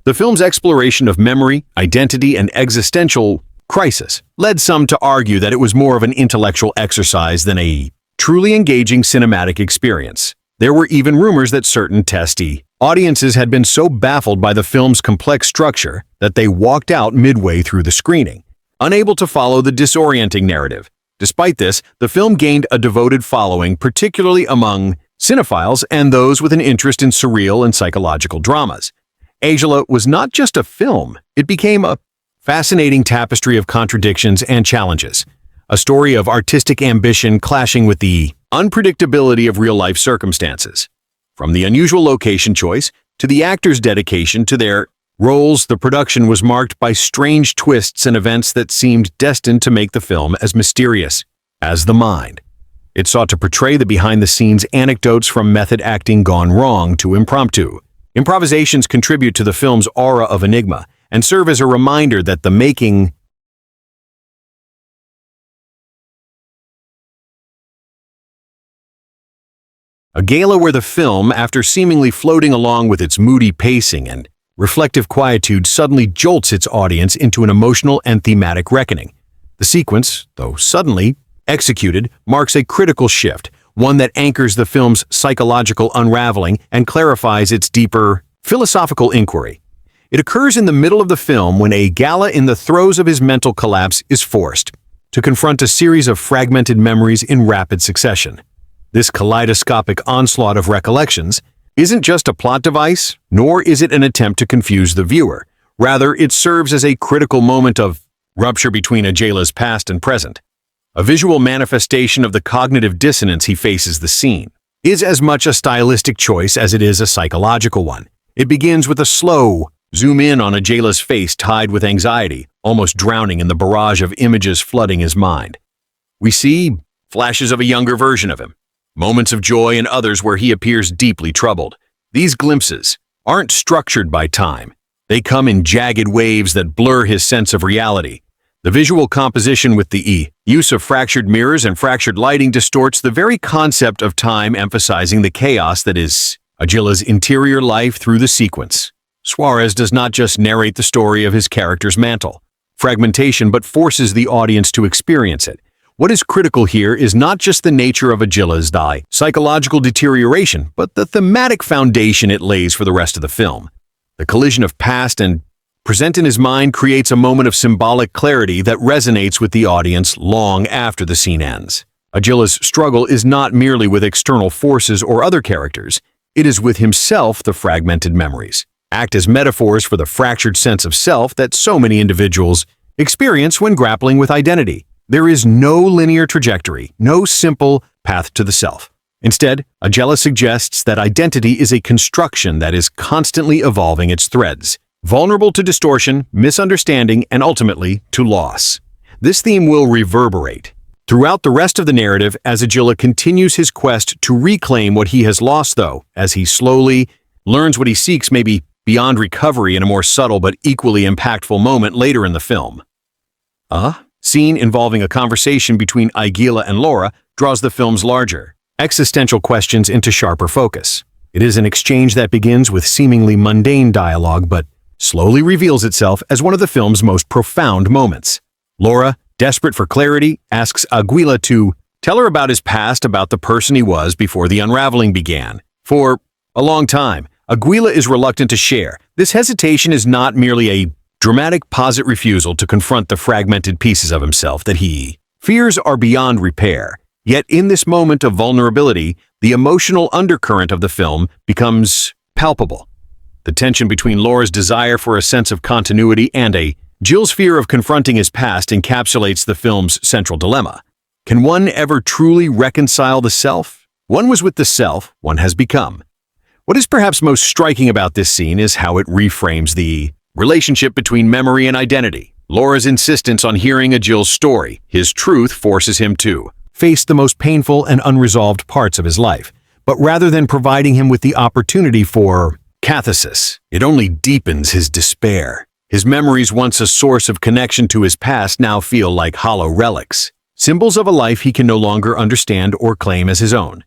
The film's exploration of memory, identity, and existential crisis led some to argue that it was more of an intellectual exercise than a truly engaging cinematic experience. There were even rumors that certain testy audiences had been so baffled by the film's complex structure that they walked out midway through the screening, unable to follow the disorienting narrative. Despite this, the film gained a devoted following, particularly among cinephiles and those with an interest in surreal and psychological dramas. Aguila was not just a film, it became a fascinating tapestry of contradictions and challenges, a story of artistic ambition clashing with the unpredictability of real-life circumstances. From the unusual location choice to the actors' dedication to their roles, the production was marked by strange twists and events that seemed destined to make the film as mysterious as the mind. It sought to portray the behind-the-scenes anecdotes from method acting gone wrong to impromptu. Improvisations contribute to the film's aura of enigma and serve as a reminder that the making Aguila, where the film, after seemingly floating along with its moody pacing and reflective quietude, suddenly jolts its audience into an emotional and thematic reckoning. The sequence, though suddenly executed, marks a critical shift, one that anchors the film's psychological unraveling and clarifies its deeper philosophical inquiry. It occurs in the middle of the film when Aguila, in the throes of his mental collapse, is forced to confront a series of fragmented memories in rapid succession. This kaleidoscopic onslaught of recollections isn't just a plot device, nor is it an attempt to confuse the viewer. Rather, it serves as a critical moment of rupture between Agila's past and present. A visual manifestation of the cognitive dissonance he faces. The scene is as much a stylistic choice as it is a psychological one. It begins with a slow zoom in on Agila's face tied with anxiety, almost drowning in the barrage of images flooding his mind. We see flashes of a younger version of him, moments of joy and others where he appears deeply troubled. These glimpses aren't structured by time. They come in jagged waves that blur his sense of reality. The visual composition with the use of fractured mirrors and fractured lighting distorts the very concept of time, emphasizing the chaos that is Agila's interior life through the sequence. Suarez does not just narrate the story of his character's mental fragmentation, but forces the audience to experience it. What is critical here is not just the nature of Agila's psychological deterioration, but the thematic foundation it lays for the rest of the film. The collision of past and present in his mind creates a moment of symbolic clarity that resonates with the audience long after the scene ends. Agila's struggle is not merely with external forces or other characters, it is with himself. The fragmented memories act as metaphors for the fractured sense of self that so many individuals experience when grappling with identity. There is no linear trajectory, no simple path to the self. Instead, Aguila suggests that identity is a construction that is constantly evolving its threads, vulnerable to distortion, misunderstanding, and ultimately to loss. This theme will reverberate throughout the rest of the narrative as Aguila continues his quest to reclaim what he has lost, though, as he slowly learns what he seeks may be beyond recovery in a more subtle but equally impactful moment later in the film. A scene involving a conversation between Aguila and Laura draws the film's larger existential questions into sharper focus. It is an exchange that begins with seemingly mundane dialogue but slowly reveals itself as one of the film's most profound moments. Laura, desperate for clarity, asks Aguila to tell her about his past, about the person he was before the unraveling began. For a long time, Aguila is reluctant to share. This hesitation is not merely a dramatic posit refusal to confront the fragmented pieces of himself that he fears are beyond repair. Yet in this moment of vulnerability, the emotional undercurrent of the film becomes palpable. The tension between Laura's desire for a sense of continuity and Jill's fear of confronting his past encapsulates the film's central dilemma. Can one ever truly reconcile the self? One was with the self one has become. What is perhaps most striking about this scene is how it reframes the relationship between memory and identity. Laura's insistence on hearing Jill's story, his truth, forces him to face the most painful and unresolved parts of his life. But rather than providing him with the opportunity for catharsis, it only deepens his despair. His memories, once a source of connection to his past, now feel like hollow relics, symbols of a life he can no longer understand or claim as his own.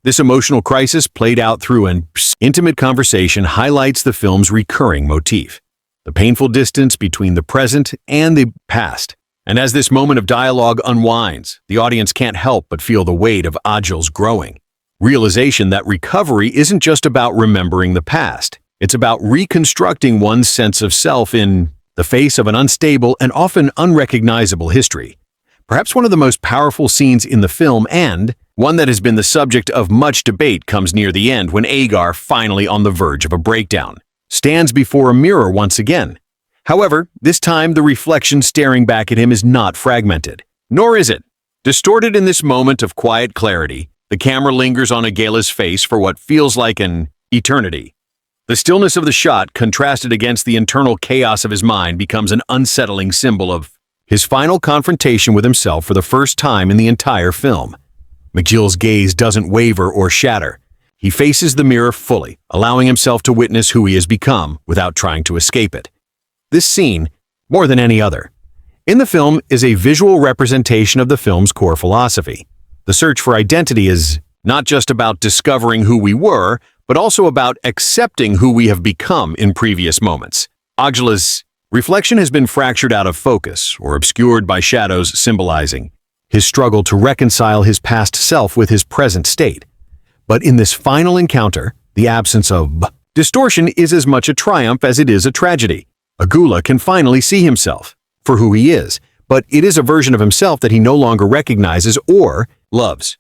This emotional crisis, played out through an intimate conversation, highlights the film's recurring motif: the painful distance between the present and the past. And as this moment of dialogue unwinds, the audience can't help but feel the weight of Agila's growing realization that recovery isn't just about remembering the past. It's about reconstructing one's sense of self in the face of an unstable and often unrecognizable history. Perhaps one of the most powerful scenes in the film, and one that has been the subject of much debate, comes near the end when Agar, finally on the verge of a breakdown, stands before a mirror once again. However, this time the reflection staring back at him is not fragmented, nor is it distorted. In this moment of quiet clarity, the camera lingers on Aguila's face for what feels like an eternity. The stillness of the shot, contrasted against the internal chaos of his mind, becomes an unsettling symbol of his final confrontation with himself for the first time in the entire film. McGill's gaze doesn't waver or shatter. He faces the mirror fully, allowing himself to witness who he has become without trying to escape it. This scene, more than any other in the film, is a visual representation of the film's core philosophy. The search for identity is not just about discovering who we were, but also about accepting who we have become in previous moments. Agila's reflection has been fractured out of focus or obscured by shadows, symbolizing his struggle to reconcile his past self with his present state. But in this final encounter, the absence of distortion is as much a triumph as it is a tragedy. Aguila can finally see himself for who he is, but it is a version of himself that he no longer recognizes or loves.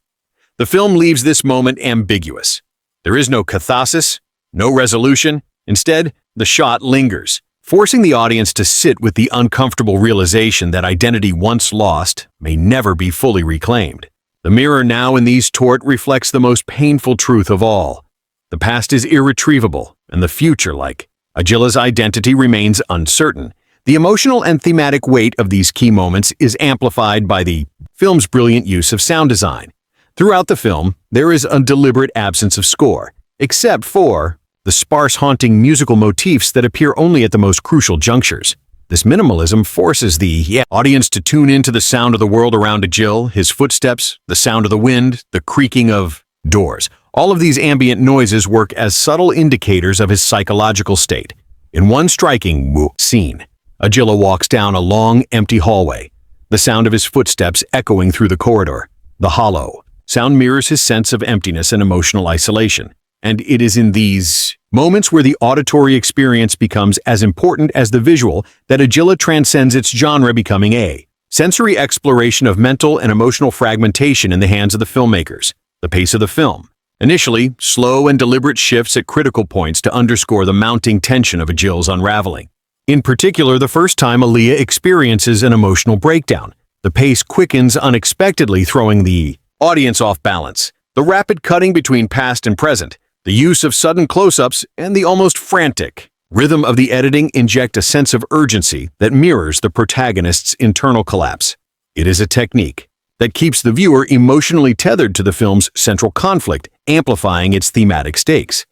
The film leaves this moment ambiguous. There is no catharsis, no resolution. Instead, the shot lingers, forcing the audience to sit with the uncomfortable realization that identity once lost may never be fully reclaimed. The mirror now in these torts reflects the most painful truth of all. The past is irretrievable, and the future, like Aguila's identity, remains uncertain. The emotional and thematic weight of these key moments is amplified by the film's brilliant use of sound design. Throughout the film, there is a deliberate absence of score, except for the sparse, haunting musical motifs that appear only at the most crucial junctures. This minimalism forces the audience to tune into the sound of the world around Aguila, his footsteps, the sound of the wind, the creaking of doors. All of these ambient noises work as subtle indicators of his psychological state. In one striking scene, Aguila walks down a long, empty hallway, the sound of his footsteps echoing through the corridor. The hollow sound mirrors his sense of emptiness and emotional isolation. And it is in these moments where the auditory experience becomes as important as the visual that Aguila transcends its genre, becoming a sensory exploration of mental and emotional fragmentation in the hands of the filmmakers. The pace of the film, initially slow and deliberate, shifts at critical points to underscore the mounting tension of Aguila's unraveling. In particular, the first time Amalia experiences an emotional breakdown, the pace quickens unexpectedly, throwing the audience off balance. The rapid cutting between past and present, the use of sudden close-ups, and the almost frantic rhythm of the editing inject a sense of urgency that mirrors the protagonist's internal collapse. It is a technique that keeps the viewer emotionally tethered to the film's central conflict, amplifying its thematic stakes.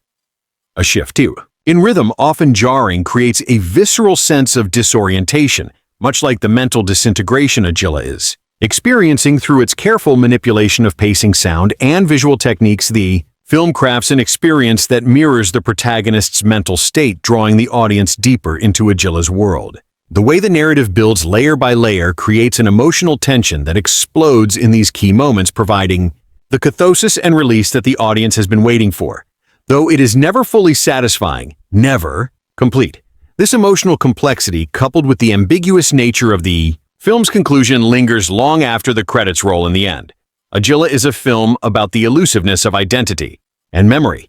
A shift, too, in rhythm, often jarring, creates a visceral sense of disorientation, much like the mental disintegration Aguila is experiencing through its careful manipulation of pacing, sound, and visual techniques. The film crafts an experience that mirrors the protagonist's mental state, drawing the audience deeper into Aguila's world. The way the narrative builds layer by layer creates an emotional tension that explodes in these key moments, providing the catharsis and release that the audience has been waiting for. Though it is never fully satisfying, never complete. This emotional complexity, coupled with the ambiguous nature of the film's conclusion, lingers long after the credits roll. In the end, Aguila is a film about the elusiveness of identity and memory,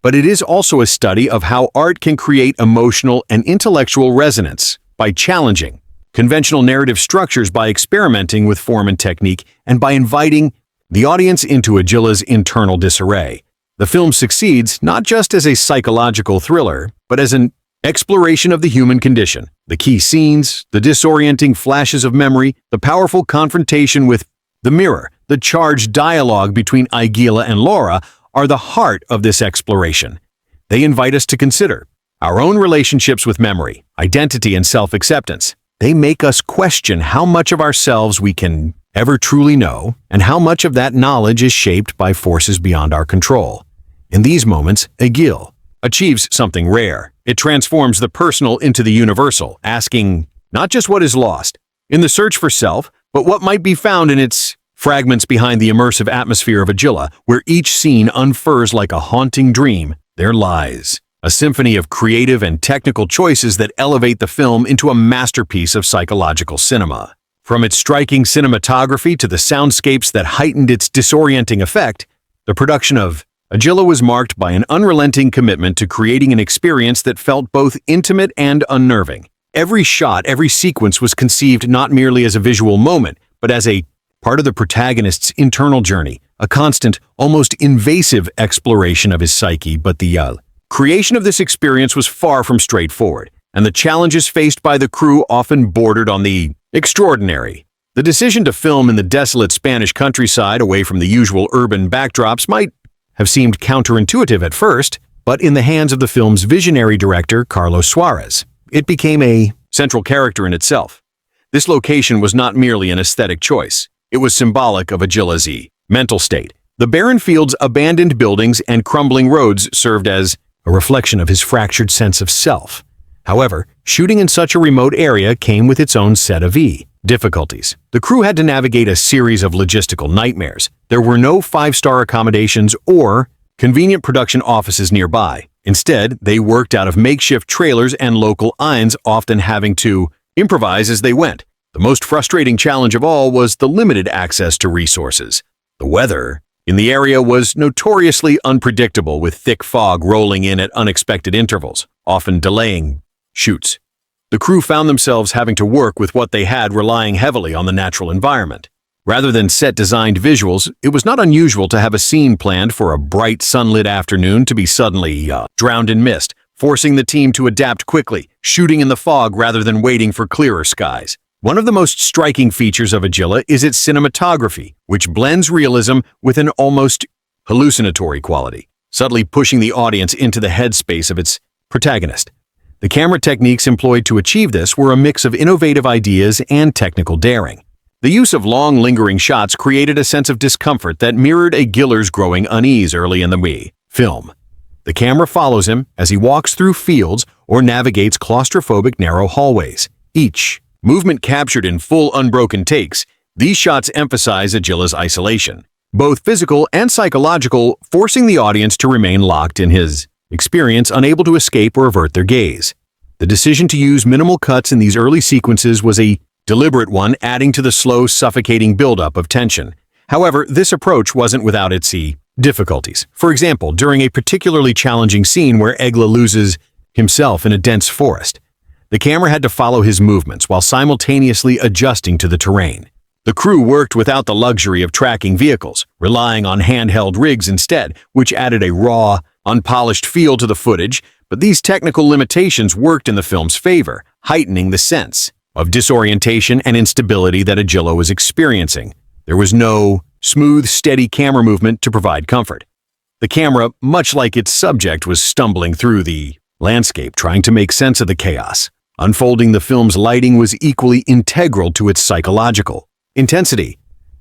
but it is also a study of how art can create emotional and intellectual resonance by challenging conventional narrative structures, by experimenting with form and technique, and by inviting the audience into Aguila's internal disarray. The film succeeds not just as a psychological thriller, but as an exploration of the human condition. The key scenes, the disorienting flashes of memory, the powerful confrontation with the mirror, the charged dialogue between Aguila and Laura are the heart of this exploration. They invite us to consider our own relationships with memory, identity, and self-acceptance. They make us question how much of ourselves we can ever truly know, and how much of that knowledge is shaped by forces beyond our control. In these moments, Aguila achieves something rare. It transforms the personal into the universal, asking not just what is lost in the search for self, but what might be found in its fragments behind the immersive atmosphere of Aguila, where each scene unfurls like a haunting dream. There lies a symphony of creative and technical choices that elevate the film into a masterpiece of psychological cinema. From its striking cinematography to the soundscapes that heightened its disorienting effect, the production of Aguila was marked by an unrelenting commitment to creating an experience that felt both intimate and unnerving. Every shot, every sequence was conceived not merely as a visual moment, but as a part of the protagonist's internal journey, a constant, almost invasive exploration of his psyche. But the creation of this experience was far from straightforward, and the challenges faced by the crew often bordered on the extraordinary. The decision to film in the desolate Spanish countryside, away from the usual urban backdrops, might have seemed counterintuitive at first, but in the hands of the film's visionary director, Carlos Suarez, it became a central character in itself. This location was not merely an aesthetic choice. It was symbolic of Aguila's mental state. The barren fields, abandoned buildings, and crumbling roads served as a reflection of his fractured sense of self. However, shooting in such a remote area came with its own set of difficulties. The crew had to navigate a series of logistical nightmares. There were no five-star accommodations or convenient production offices nearby. Instead, they worked out of makeshift trailers and local inns, often having to improvise as they went. The most frustrating challenge of all was the limited access to resources. The weather in the area was notoriously unpredictable, with thick fog rolling in at unexpected intervals, often delaying shoots. The crew found themselves having to work with what they had, relying heavily on the natural environment. Rather than set-designed visuals, it was not unusual to have a scene planned for a bright, sunlit afternoon to be suddenly drowned in mist, forcing the team to adapt quickly, shooting in the fog rather than waiting for clearer skies. One of the most striking features of Aguila is its cinematography, which blends realism with an almost hallucinatory quality, subtly pushing the audience into the headspace of its protagonist. The camera techniques employed to achieve this were a mix of innovative ideas and technical daring. The use of long, lingering shots created a sense of discomfort that mirrored Aguilar's growing unease early in the film. The camera follows him as he walks through fields or navigates claustrophobic narrow hallways. Each movement captured in full, unbroken takes, these shots emphasize Aguila's isolation, both physical and psychological, forcing the audience to remain locked in his experience, unable to escape or avert their gaze. The decision to use minimal cuts in these early sequences was a deliberate one, adding to the slow, suffocating buildup of tension. However, this approach wasn't without its difficulties. For example, during a particularly challenging scene where Aguila loses himself in a dense forest, the camera had to follow his movements while simultaneously adjusting to the terrain. The crew worked without the luxury of tracking vehicles, relying on handheld rigs instead, which added a raw, unpolished feel to the footage, but these technical limitations worked in the film's favor, heightening the sense of disorientation and instability that Aguila was experiencing. There was no smooth, steady camera movement to provide comfort. The camera, much like its subject, was stumbling through the landscape, trying to make sense of the chaos. Unfolding the film's lighting was equally integral to its psychological intensity.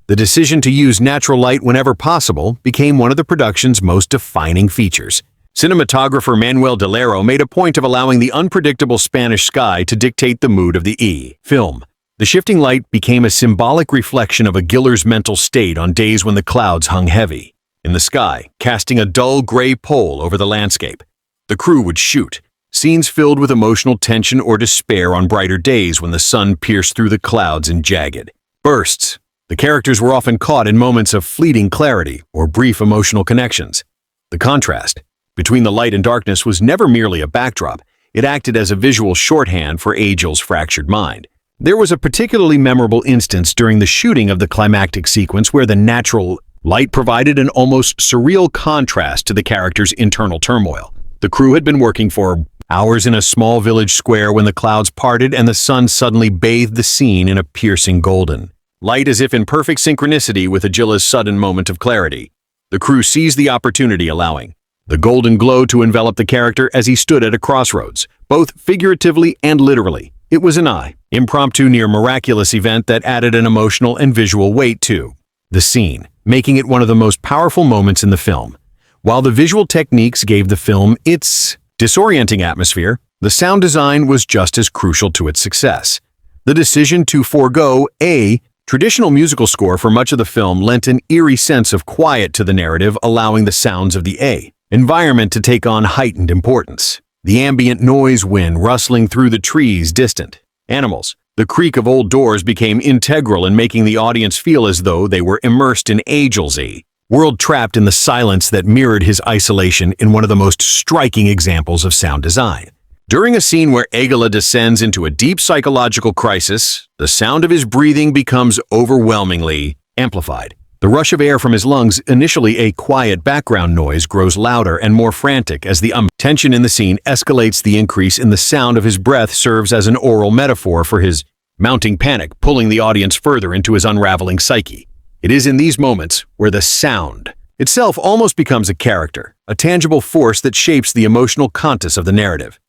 The decision to use natural light whenever possible became one of the production's most defining features. Cinematographer Manuel de Lero made a point of allowing the unpredictable Spanish sky to dictate the mood of the film. The shifting light became a symbolic reflection of Aguilar's mental state on days when the clouds hung heavy in the sky, casting a dull gray pall over the landscape. The crew would shoot scenes filled with emotional tension or despair on brighter days when the sun pierced through the clouds in jagged bursts. The characters were often caught in moments of fleeting clarity or brief emotional connections. The contrast between the light and darkness was never merely a backdrop. It acted as a visual shorthand for Aguilar's fractured mind. There was a particularly memorable instance during the shooting of the climactic sequence where the natural light provided an almost surreal contrast to the character's internal turmoil. The crew had been working for hours in a small village square when the clouds parted and the sun suddenly bathed the scene in a piercing golden light, as if in perfect synchronicity with Aguila's sudden moment of clarity. The crew seized the opportunity, allowing the golden glow to envelop the character as he stood at a crossroads, both figuratively and literally. It was an impromptu, near miraculous event that added an emotional and visual weight to the scene, making it one of the most powerful moments in the film. While the visual techniques gave the film its disorienting atmosphere, the sound design was just as crucial to its success. The decision to forego a traditional musical score for much of the film lent an eerie sense of quiet to the narrative, allowing the sounds of the environment to take on heightened importance. The ambient noise, wind rustling through the trees, distant animals, the creak of old doors became integral in making the audience feel as though they were immersed in Aguilar's world, trapped in the silence that mirrored his isolation in one of the most striking examples of sound design. During a scene where Aguila descends into a deep psychological crisis, the sound of his breathing becomes overwhelmingly amplified. The rush of air from his lungs, initially a quiet background noise, grows louder and more frantic as the tension in the scene escalates. The increase in the sound of his breath serves as an oral metaphor for his mounting panic, pulling the audience further into his unraveling psyche. It is in these moments where the sound itself almost becomes a character, a tangible force that shapes the emotional contours of the narrative.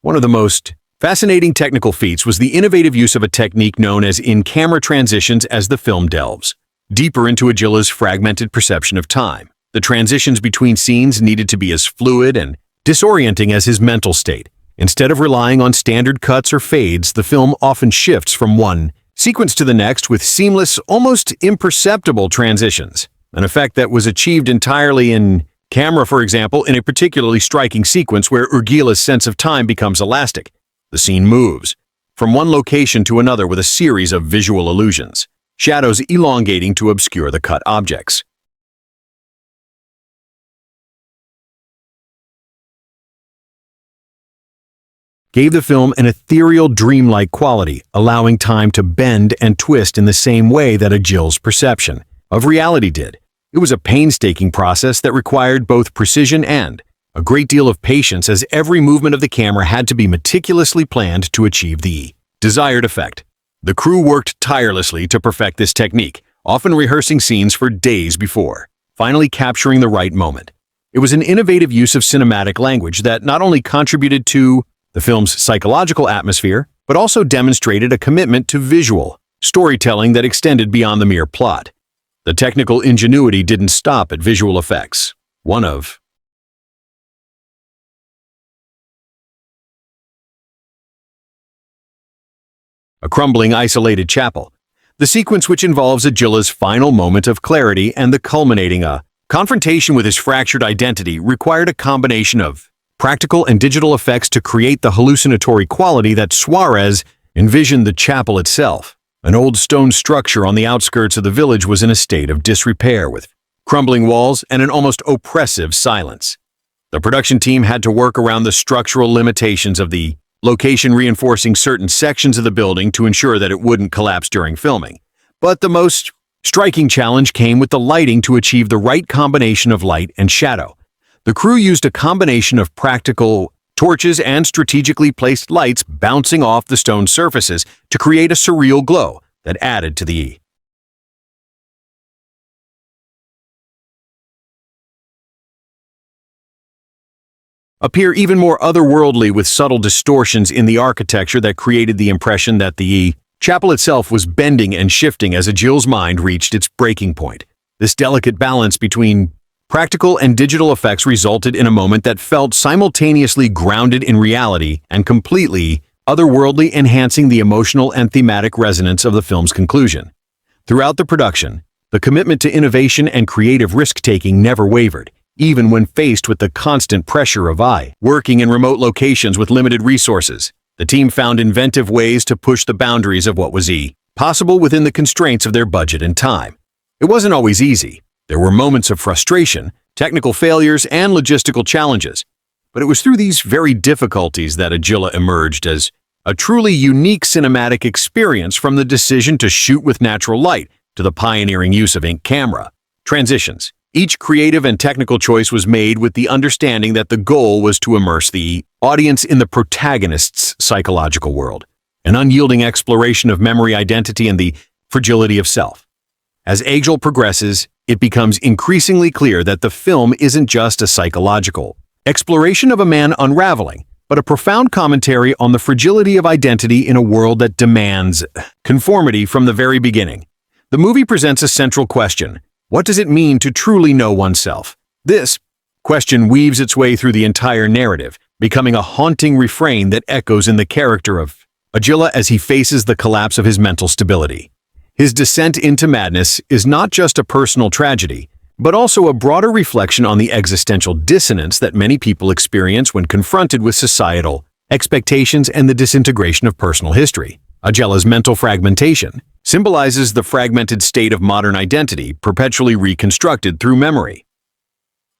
One of the most fascinating technical feats was the innovative use of a technique known as in-camera transitions. As the film delves deeper into Aguila's fragmented perception of time, the transitions between scenes needed to be as fluid and disorienting as his mental state. Instead of relying on standard cuts or fades, the film often shifts from one sequence to the next with seamless, almost imperceptible transitions, an effect that was achieved entirely in camera, for example, in a particularly striking sequence where Aguila's sense of time becomes elastic. The scene moves from one location to another with a series of visual illusions, shadows elongating to obscure the cut objects. Gave the film an ethereal, dreamlike quality, allowing time to bend and twist in the same way that Aguila's perception of reality did. It was a painstaking process that required both precision and a great deal of patience, as every movement of the camera had to be meticulously planned to achieve the desired effect. The crew worked tirelessly to perfect this technique, often rehearsing scenes for days before, finally capturing the right moment. It was an innovative use of cinematic language that not only contributed to the film's psychological atmosphere, but also demonstrated a commitment to visual storytelling that extended beyond the mere plot. The technical ingenuity didn't stop at visual effects. One of a crumbling, isolated chapel. The sequence which involves Aguila's final moment of clarity and the culminating confrontation with his fractured identity required a combination of practical and digital effects to create the hallucinatory quality that Suarez envisioned. The chapel itself, an old stone structure on the outskirts of the village, was in a state of disrepair with crumbling walls and an almost oppressive silence. The production team had to work around the structural limitations of the location, reinforcing certain sections of the building to ensure that it wouldn't collapse during filming. But the most striking challenge came with the lighting to achieve the right combination of light and shadow. The crew used a combination of practical torches and strategically placed lights bouncing off the stone surfaces to create a surreal glow that added to the appear even more otherworldly, with subtle distortions in the architecture that created the impression that the chapel itself was bending and shifting as Aguila's mind reached its breaking point. This delicate balance between practical and digital effects resulted in a moment that felt simultaneously grounded in reality and completely otherworldly, enhancing the emotional and thematic resonance of the film's conclusion. Throughout the production, the commitment to innovation and creative risk-taking never wavered, even when faced with the constant pressure of working in remote locations with limited resources. The team found inventive ways to push the boundaries of what was possible within the constraints of their budget and time. It wasn't always easy. There were moments of frustration, technical failures, and logistical challenges. But it was through these very difficulties that Aguila emerged as a truly unique cinematic experience, from the decision to shoot with natural light to the pioneering use of ink camera transitions. Each creative and technical choice was made with the understanding that the goal was to immerse the audience in the protagonist's psychological world, an unyielding exploration of memory, identity, and the fragility of self. As Aguila progresses, it becomes increasingly clear that the film isn't just a psychological exploration of a man unraveling, but a profound commentary on the fragility of identity in a world that demands conformity from the very beginning. The movie presents a central question: what does it mean to truly know oneself? This question weaves its way through the entire narrative, becoming a haunting refrain that echoes in the character of Aguila as he faces the collapse of his mental stability. His descent into madness is not just a personal tragedy, but also a broader reflection on the existential dissonance that many people experience when confronted with societal expectations and the disintegration of personal history. Aguila's mental fragmentation symbolizes the fragmented state of modern identity, perpetually reconstructed through memory,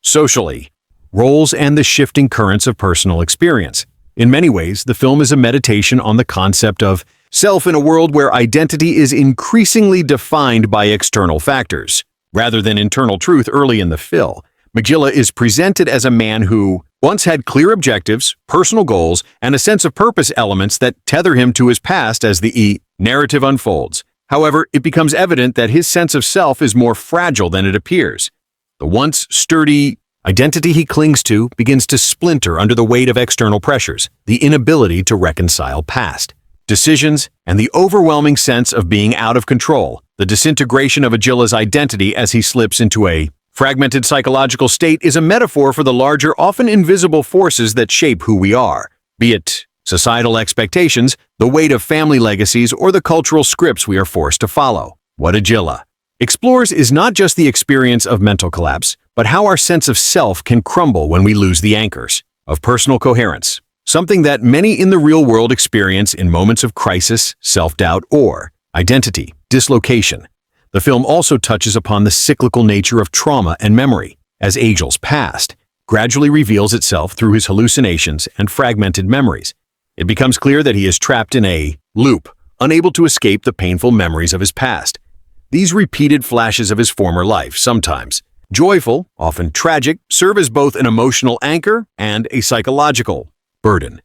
socially, roles, and the shifting currents of personal experience. In many ways, the film is a meditation on the concept of self in a world where identity is increasingly defined by external factors, rather than internal truth. Early in the film, Aguila is presented as a man who once had clear objectives, personal goals, and a sense of purpose, elements that tether him to his past. As the narrative unfolds, however, it becomes evident that his sense of self is more fragile than it appears. The once sturdy identity he clings to begins to splinter under the weight of external pressures, the inability to reconcile past decisions, and the overwhelming sense of being out of control. The disintegration of Aguila's identity as he slips into a fragmented psychological state is a metaphor for the larger, often invisible forces that shape who we are, be it societal expectations, the weight of family legacies, or the cultural scripts we are forced to follow. What Aguila explores is not just the experience of mental collapse, but how our sense of self can crumble when we lose the anchors of personal coherence, something that many in the real world experience in moments of crisis, self-doubt, or identity dislocation. The film also touches upon the cyclical nature of trauma and memory, as Aguila's past gradually reveals itself through his hallucinations and fragmented memories. It becomes clear that he is trapped in a loop, unable to escape the painful memories of his past. These repeated flashes of his former life, sometimes joyful, often tragic, serve as both an emotional anchor and a psychological burden.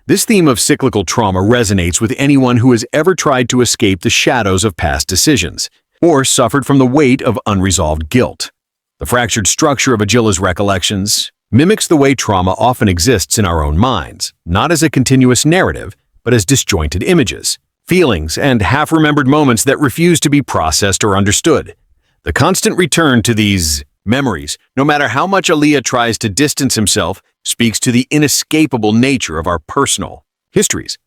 This theme of cyclical trauma resonates with anyone who has ever tried to escape the shadows of past decisions or suffered from the weight of unresolved guilt. The fractured structure of Aguila's recollections mimics the way trauma often exists in our own minds, not as a continuous narrative, but as disjointed images, feelings, and half-remembered moments that refuse to be processed or understood. The constant return to these memories, no matter how much Aguila tries to distance himself, speaks to the inescapable nature of our personal histories.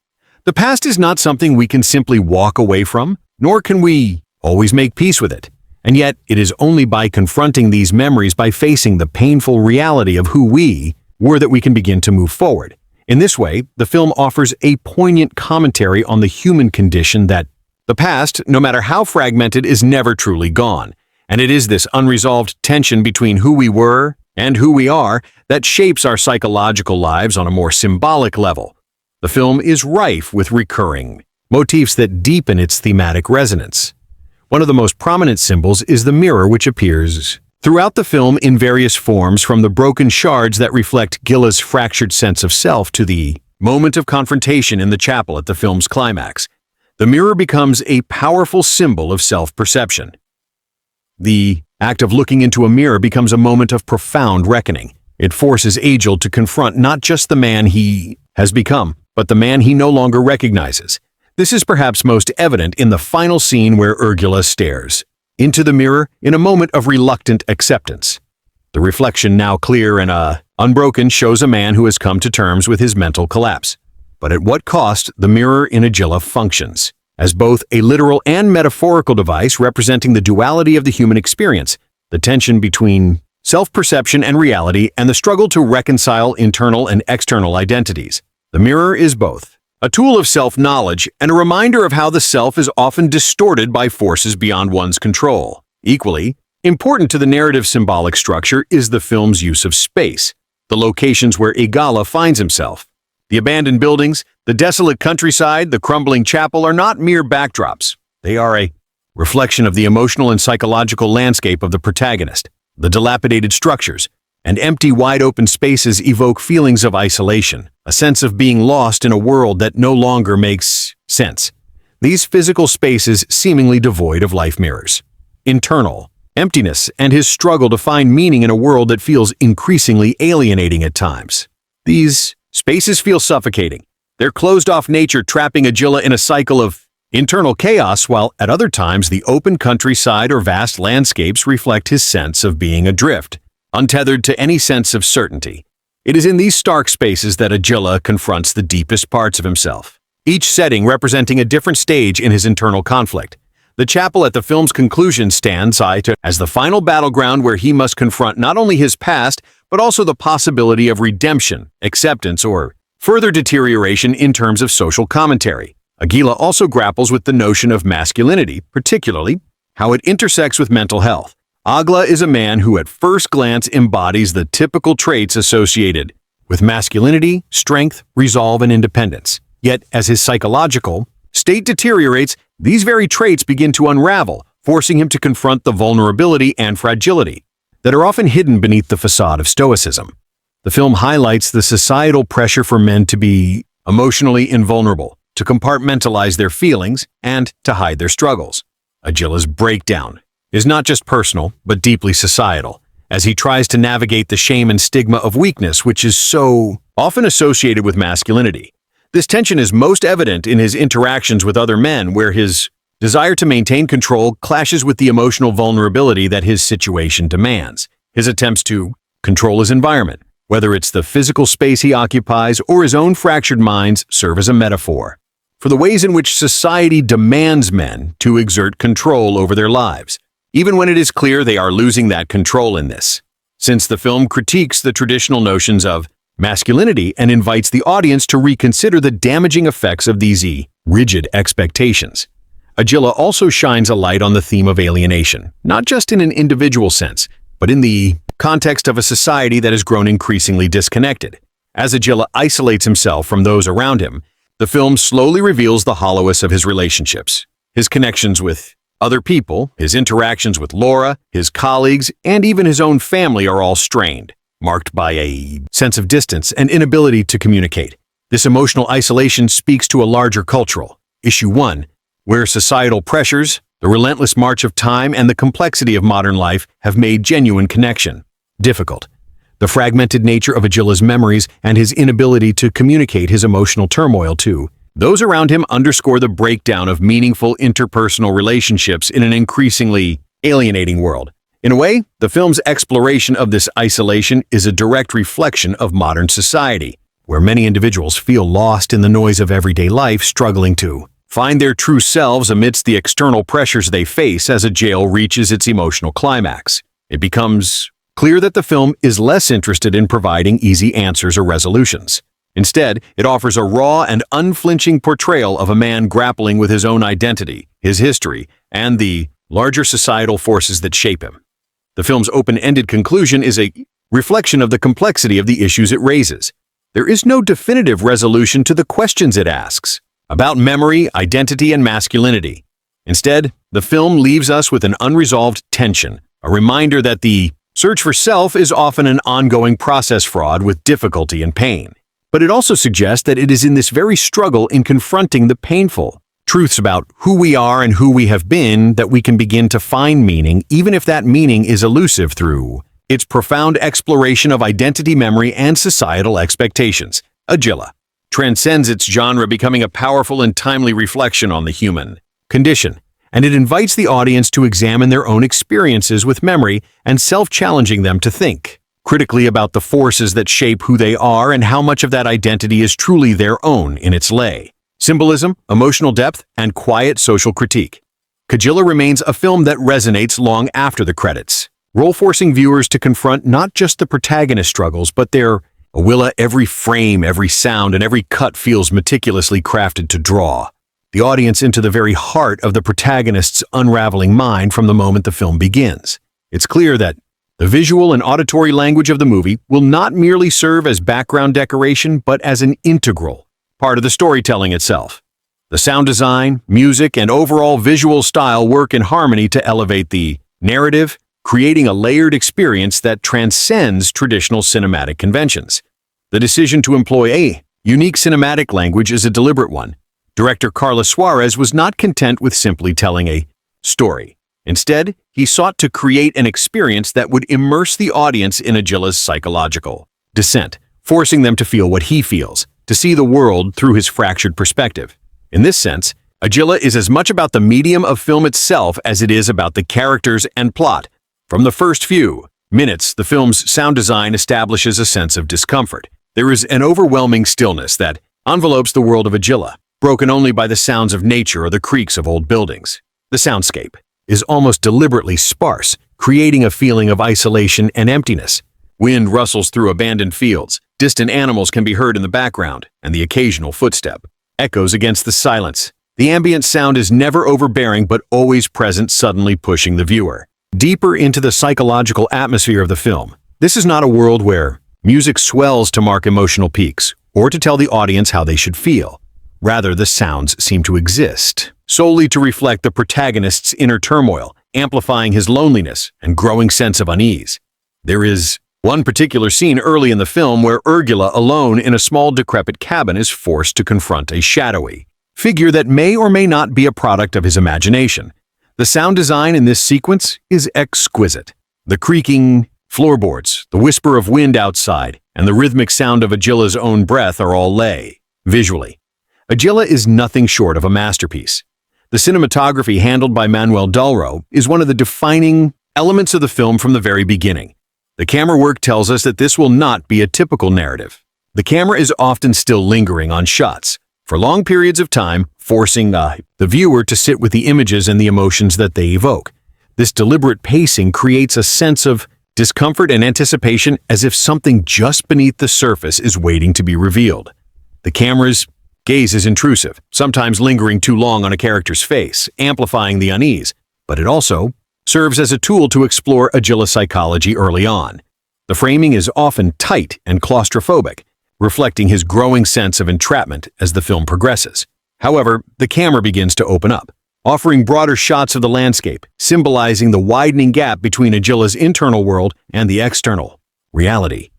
The past is not something we can simply walk away from, nor can we always make peace with it. And yet, it is only by confronting these memories, by facing the painful reality of who we were, that we can begin to move forward. In this way, the film offers a poignant commentary on the human condition that the past, no matter how fragmented, is never truly gone. And it is this unresolved tension between who we were and who we are that shapes our psychological lives on a more symbolic level. The film is rife with recurring motifs that deepen its thematic resonance. One of the most prominent symbols is the mirror, which appears throughout the film in various forms, from the broken shards that reflect Aguila's fractured sense of self to the moment of confrontation in the chapel at the film's climax. The mirror becomes a powerful symbol of self-perception. The act of looking into a mirror becomes a moment of profound reckoning. It forces Aguila to confront not just the man he has become, but the man he no longer recognizes. This is perhaps most evident in the final scene where Aguila stares into the mirror in a moment of reluctant acceptance. The reflection, now clear and unbroken, shows a man who has come to terms with his mental collapse. But at what cost? The mirror in Aguila functions as both a literal and metaphorical device representing the duality of the human experience, the tension between self-perception and reality, and the struggle to reconcile internal and external identities. The mirror is both a tool of self-knowledge and a reminder of how the self is often distorted by forces beyond one's control. Equally important to the narrative symbolic structure is the film's use of space, the locations where Aguila finds himself. The abandoned buildings, the desolate countryside, the crumbling chapel are not mere backdrops. They are a reflection of the emotional and psychological landscape of the protagonist. The dilapidated structures and empty, wide-open spaces evoke feelings of isolation, a sense of being lost in a world that no longer makes sense. These physical spaces seemingly devoid of life mirrors internal emptiness and his struggle to find meaning in a world that feels increasingly alienating at times. These spaces feel suffocating, their closed-off nature trapping Aguila in a cycle of internal chaos, while at other times the open countryside or vast landscapes reflect his sense of being adrift, untethered to any sense of certainty. It is in these stark spaces that Aguila confronts the deepest parts of himself, each setting representing a different stage in his internal conflict. The chapel at the film's conclusion stands as the final battleground where he must confront not only his past, but also the possibility of redemption, acceptance, or further deterioration in terms of social commentary. Aguila also grapples with the notion of masculinity, particularly how it intersects with mental health. Aguila is a man who at first glance embodies the typical traits associated with masculinity, strength, resolve, and independence. Yet, as his psychological state deteriorates, these very traits begin to unravel, forcing him to confront the vulnerability and fragility that are often hidden beneath the facade of stoicism. The film highlights the societal pressure for men to be emotionally invulnerable, to compartmentalize their feelings, and to hide their struggles. Aguila's breakdown is not just personal, but deeply societal, as he tries to navigate the shame and stigma of weakness, which is so often associated with masculinity. This tension is most evident in his interactions with other men, where his desire to maintain control clashes with the emotional vulnerability that his situation demands. His attempts to control his environment, whether it's the physical space he occupies or his own fractured minds, serve as a metaphor for the ways in which society demands men to exert control over their lives, even when it is clear they are losing that control in this since the film critiques the traditional notions of masculinity and invites the audience to reconsider the damaging effects of these rigid expectations. Aguila also shines a light on the theme of alienation, not just in an individual sense, but in the context of a society that has grown increasingly disconnected. As Aguila isolates himself from those around him, the film slowly reveals the hollowness of his relationships. His connections with other people, his interactions with Laura, his colleagues, and even his own family are all strained, marked by a sense of distance and inability to communicate. This emotional isolation speaks to a larger cultural issue, one where societal pressures, the relentless march of time, and the complexity of modern life have made genuine connection difficult. The fragmented nature of Aguila's memories and his inability to communicate his emotional turmoil to those around him underscore the breakdown of meaningful interpersonal relationships in an increasingly alienating world. In a way, the film's exploration of this isolation is a direct reflection of modern society, where many individuals feel lost in the noise of everyday life, struggling to find their true selves amidst the external pressures they face. As Aguila reaches its emotional climax, it becomes clear that the film is less interested in providing easy answers or resolutions. Instead, it offers a raw and unflinching portrayal of a man grappling with his own identity, his history, and the larger societal forces that shape him. The film's open-ended conclusion is a reflection of the complexity of the issues it raises. There is no definitive resolution to the questions it asks about memory, identity, and masculinity. Instead, the film leaves us with an unresolved tension, a reminder that the search for self is often an ongoing process fraught with difficulty and pain. But it also suggests that it is in this very struggle in confronting the painful truths about who we are and who we have been that we can begin to find meaning, even if that meaning is elusive through its profound exploration of identity, memory, and societal expectations. Aguila transcends its genre, becoming a powerful and timely reflection on the human condition, and it invites the audience to examine their own experiences with memory and self-challenging them to think critically about the forces that shape who they are and how much of that identity is truly their own in its lay, symbolism, emotional depth, and quiet social critique. Aguila remains a film that resonates long after the credits, role-forcing viewers to confront not just the protagonist's struggles, but their Aguila. Every frame, every sound, and every cut feels meticulously crafted to draw the audience into the very heart of the protagonist's unraveling mind from the moment the film begins. It's clear that the visual and auditory language of the movie will not merely serve as background decoration, but as an integral part of the storytelling itself. The sound design, music, and overall visual style work in harmony to elevate the narrative, creating a layered experience that transcends traditional cinematic conventions. The decision to employ a unique cinematic language is a deliberate one. Director Carlos Suarez was not content with simply telling a story. Instead, he sought to create an experience that would immerse the audience in Aguila's psychological descent, forcing them to feel what he feels, to see the world through his fractured perspective. In this sense, Aguila is as much about the medium of film itself as it is about the characters and plot. From the first few minutes, the film's sound design establishes a sense of discomfort. There is an overwhelming stillness that envelopes the world of Aguila, broken only by the sounds of nature or the creaks of old buildings. The soundscape is almost deliberately sparse, creating a feeling of isolation and emptiness. Wind rustles through abandoned fields, distant animals can be heard in the background, and the occasional footstep echoes against the silence. The ambient sound is never overbearing but always present, suddenly pushing the viewer deeper into the psychological atmosphere of the film. This is not a world where music swells to mark emotional peaks or to tell the audience how they should feel. Rather, the sounds seem to exist solely to reflect the protagonist's inner turmoil, amplifying his loneliness and growing sense of unease. There is one particular scene early in the film where Aguila, alone in a small decrepit cabin, is forced to confront a shadowy figure that may or may not be a product of his imagination. The sound design in this sequence is exquisite. The creaking floorboards, the whisper of wind outside, and the rhythmic sound of Aguila's own breath are all lay. Visually, Aguila is nothing short of a masterpiece. The cinematography, handled by Manuel Dulro, is one of the defining elements of the film from the very beginning. The camera work tells us that this will not be a typical narrative. The camera is often still lingering on shots for long periods of time, forcing the viewer to sit with the images and the emotions that they evoke. This deliberate pacing creates a sense of discomfort and anticipation as if something just beneath the surface is waiting to be revealed. The camera's gaze is intrusive, sometimes lingering too long on a character's face, amplifying the unease, but it also serves as a tool to explore Aguila's psychology early on. The framing is often tight and claustrophobic, reflecting his growing sense of entrapment as the film progresses. However, the camera begins to open up, offering broader shots of the landscape, symbolizing the widening gap between Aguila's internal world and the external reality.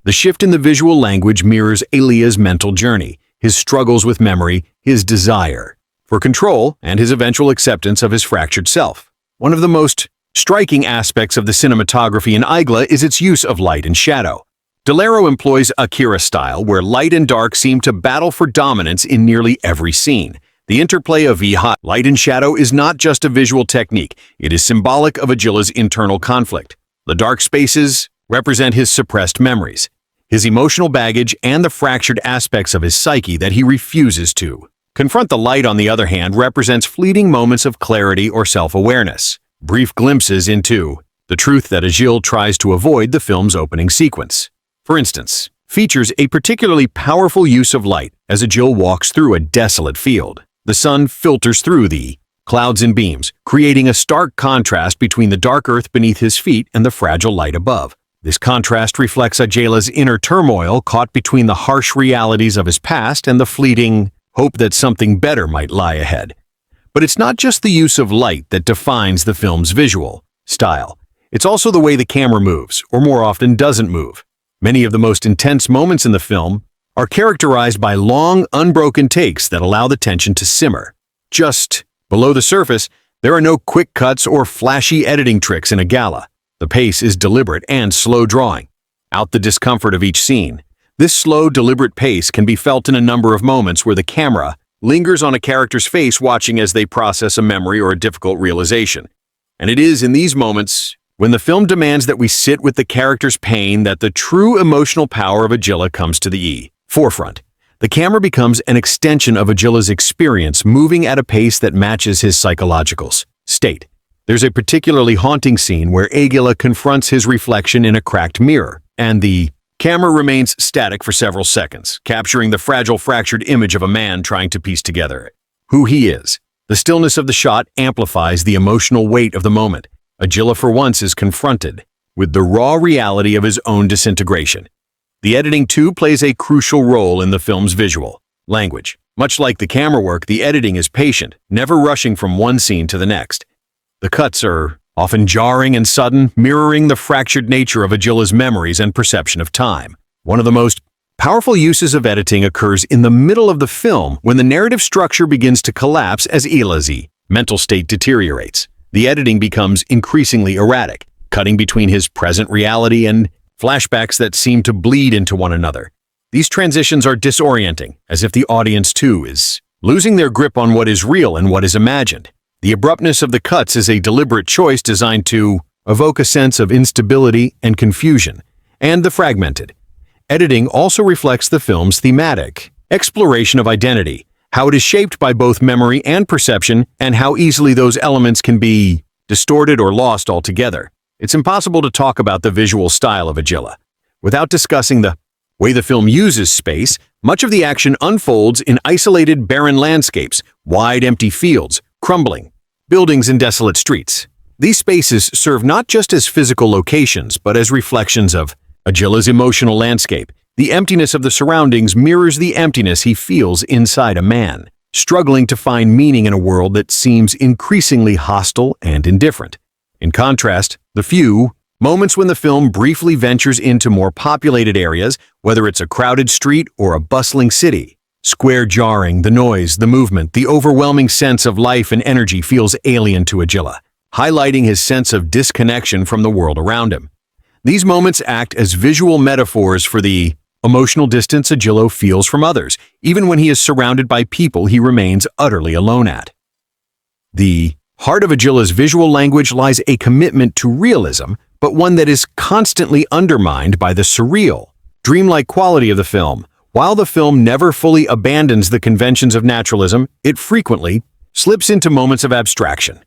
The shift in the visual language mirrors Alia's mental journey, his struggles with memory, his desire for control, and his eventual acceptance of his fractured self. One of the most striking aspects of the cinematography in Aguila is its use of light and shadow. Delero employs Akira style, where light and dark seem to battle for dominance in nearly every scene. The interplay of light and shadow is not just a visual technique, it is symbolic of Aguila's internal conflict. The dark spaces represent his suppressed memories, his emotional baggage, and the fractured aspects of his psyche that he refuses to confront. The light, on the other hand, represents fleeting moments of clarity or self-awareness, brief glimpses into the truth that Aguila tries to avoid. The film's opening sequence, for instance, features a particularly powerful use of light as Aguila walks through a desolate field. The sun filters through the clouds and beams, creating a stark contrast between the dark earth beneath his feet and the fragile light above. This contrast reflects Aguila's inner turmoil, caught between the harsh realities of his past and the fleeting hope that something better might lie ahead. But it's not just the use of light that defines the film's visual style. It's also the way the camera moves, or more often doesn't move. Many of the most intense moments in the film are characterized by long, unbroken takes that allow the tension to simmer. Just below the surface, there are no quick cuts or flashy editing tricks in Aguila. The pace is deliberate and slow, drawing out the discomfort of each scene. This slow, deliberate pace can be felt in a number of moments where the camera lingers on a character's face, watching as they process a memory or a difficult realization. And it is in these moments, when the film demands that we sit with the character's pain, that the true emotional power of Aguila comes to the forefront. The camera becomes an extension of Aguila's experience, moving at a pace that matches his psychological state. There's a particularly haunting scene where Aguila confronts his reflection in a cracked mirror, and the camera remains static for several seconds, capturing the fragile, fractured image of a man trying to piece together who he is. The stillness of the shot amplifies the emotional weight of the moment. Aguila, for once, is confronted with the raw reality of his own disintegration. The editing, too, plays a crucial role in the film's visual language. Much like the camera work, the editing is patient, never rushing from one scene to the next. The cuts are often jarring and sudden, mirroring the fractured nature of Aguila's memories and perception of time. One of the most powerful uses of editing occurs in the middle of the film, when the narrative structure begins to collapse as Aguila's mental state deteriorates. The editing becomes increasingly erratic, cutting between his present reality and flashbacks that seem to bleed into one another. These transitions are disorienting, as if the audience, too, is losing their grip on what is real and what is imagined. The abruptness of the cuts is a deliberate choice designed to evoke a sense of instability and confusion. And the fragmented editing also reflects the film's thematic exploration of identity, how it is shaped by both memory and perception, and how easily those elements can be distorted or lost altogether. It's impossible to talk about the visual style of Aguila without discussing the way the film uses space. Much of the action unfolds in isolated, barren landscapes, wide, empty fields, crumbling buildings, and desolate streets. These spaces serve not just as physical locations, but as reflections of Aguila's emotional landscape. The emptiness of the surroundings mirrors the emptiness he feels inside a man, struggling to find meaning in a world that seems increasingly hostile and indifferent. In contrast, the few moments when the film briefly ventures into more populated areas, whether it's a crowded street or a bustling city, square jarring, the noise, the movement, the overwhelming sense of life and energy feels alien to Aguila, highlighting his sense of disconnection from the world around him. These moments act as visual metaphors for the emotional distance Aguila feels from others. Even when he is surrounded by people he remains utterly alone at. The heart of Aguila's visual language lies a commitment to realism, but one that is constantly undermined by the surreal, dreamlike quality of the film. While the film never fully abandons the conventions of naturalism, it frequently slips into moments of abstraction,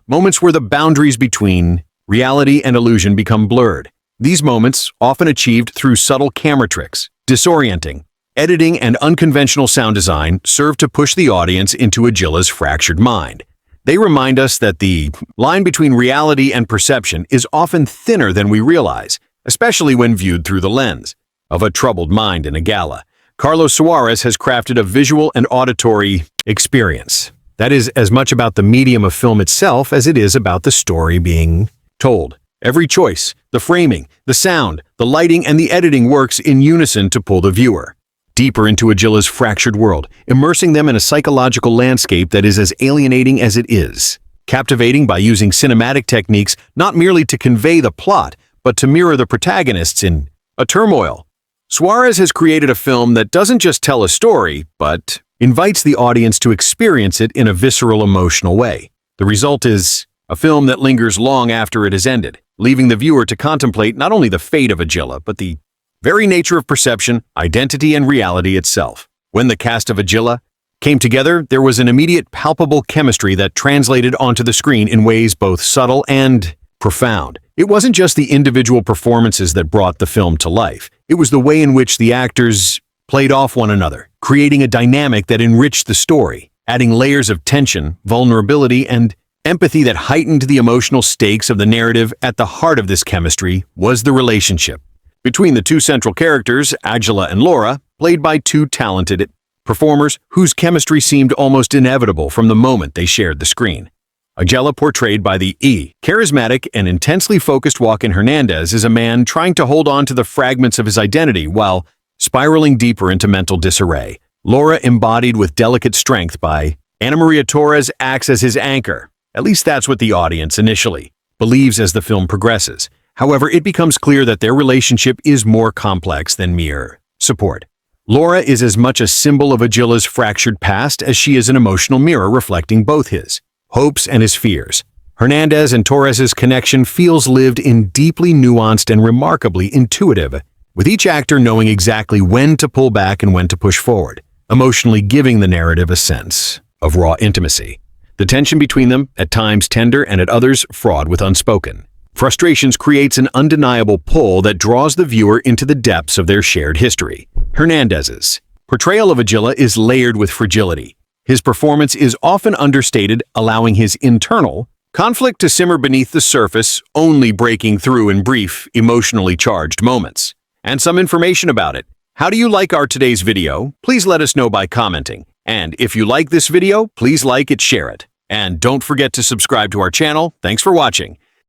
moments where the boundaries between reality and illusion become blurred. These moments, often achieved through subtle camera tricks, disorienting, editing, and unconventional sound design, serve to push the audience into Agila's fractured mind. They remind us that the line between reality and perception is often thinner than we realize, especially when viewed through the lens of a troubled mind in Aguila. Carlos Suarez has crafted a visual and auditory experience that is as much about the medium of film itself as it is about the story being told. Every choice, the framing, the sound, the lighting, and the editing works in unison to pull the viewer deeper into Agila's fractured world, immersing them in a psychological landscape that is as alienating as it is captivating by using cinematic techniques not merely to convey the plot, but to mirror the protagonists in a turmoil. Suarez has created a film that doesn't just tell a story, but invites the audience to experience it in a visceral, emotional way. The result is a film that lingers long after it has ended, leaving the viewer to contemplate not only the fate of Aguila, but the very nature of perception, identity, and reality itself. When the cast of Aguila came together, there was an immediate, palpable chemistry that translated onto the screen in ways both subtle and profound. It wasn't just the individual performances that brought the film to life. It was the way in which the actors played off one another, creating a dynamic that enriched the story, adding layers of tension, vulnerability, and empathy that heightened the emotional stakes of the narrative. At the heart of this chemistry was the relationship between the two central characters, Aguila and Laura, played by two talented performers whose chemistry seemed almost inevitable from the moment they shared the screen. Aguila, portrayed by the charismatic and intensely focused Joaquin Hernandez, is a man trying to hold on to the fragments of his identity while spiraling deeper into mental disarray. Laura, embodied with delicate strength by Maria Torres, acts as his anchor. At least that's what the audience initially believes as the film progresses. However, it becomes clear that their relationship is more complex than mere support. Laura is as much a symbol of Agila's fractured past as she is an emotional mirror reflecting both his hopes and his fears. Hernandez and Torres's connection feels lived in, deeply nuanced, and remarkably intuitive, with each actor knowing exactly when to pull back and when to push forward, emotionally giving the narrative a sense of raw intimacy. The tension between them, at times tender and at others fraught with unspoken frustrations, creates an undeniable pull that draws the viewer into the depths of their shared history. Hernandez's portrayal of Aguila is layered with fragility. His performance is often understated, allowing his internal conflict to simmer beneath the surface, only breaking through in brief, emotionally charged moments. And some information about it. How do you like our today's video? Please let us know by commenting. And if you like this video, please like it, share it. And don't forget to subscribe to our channel. Thanks for watching.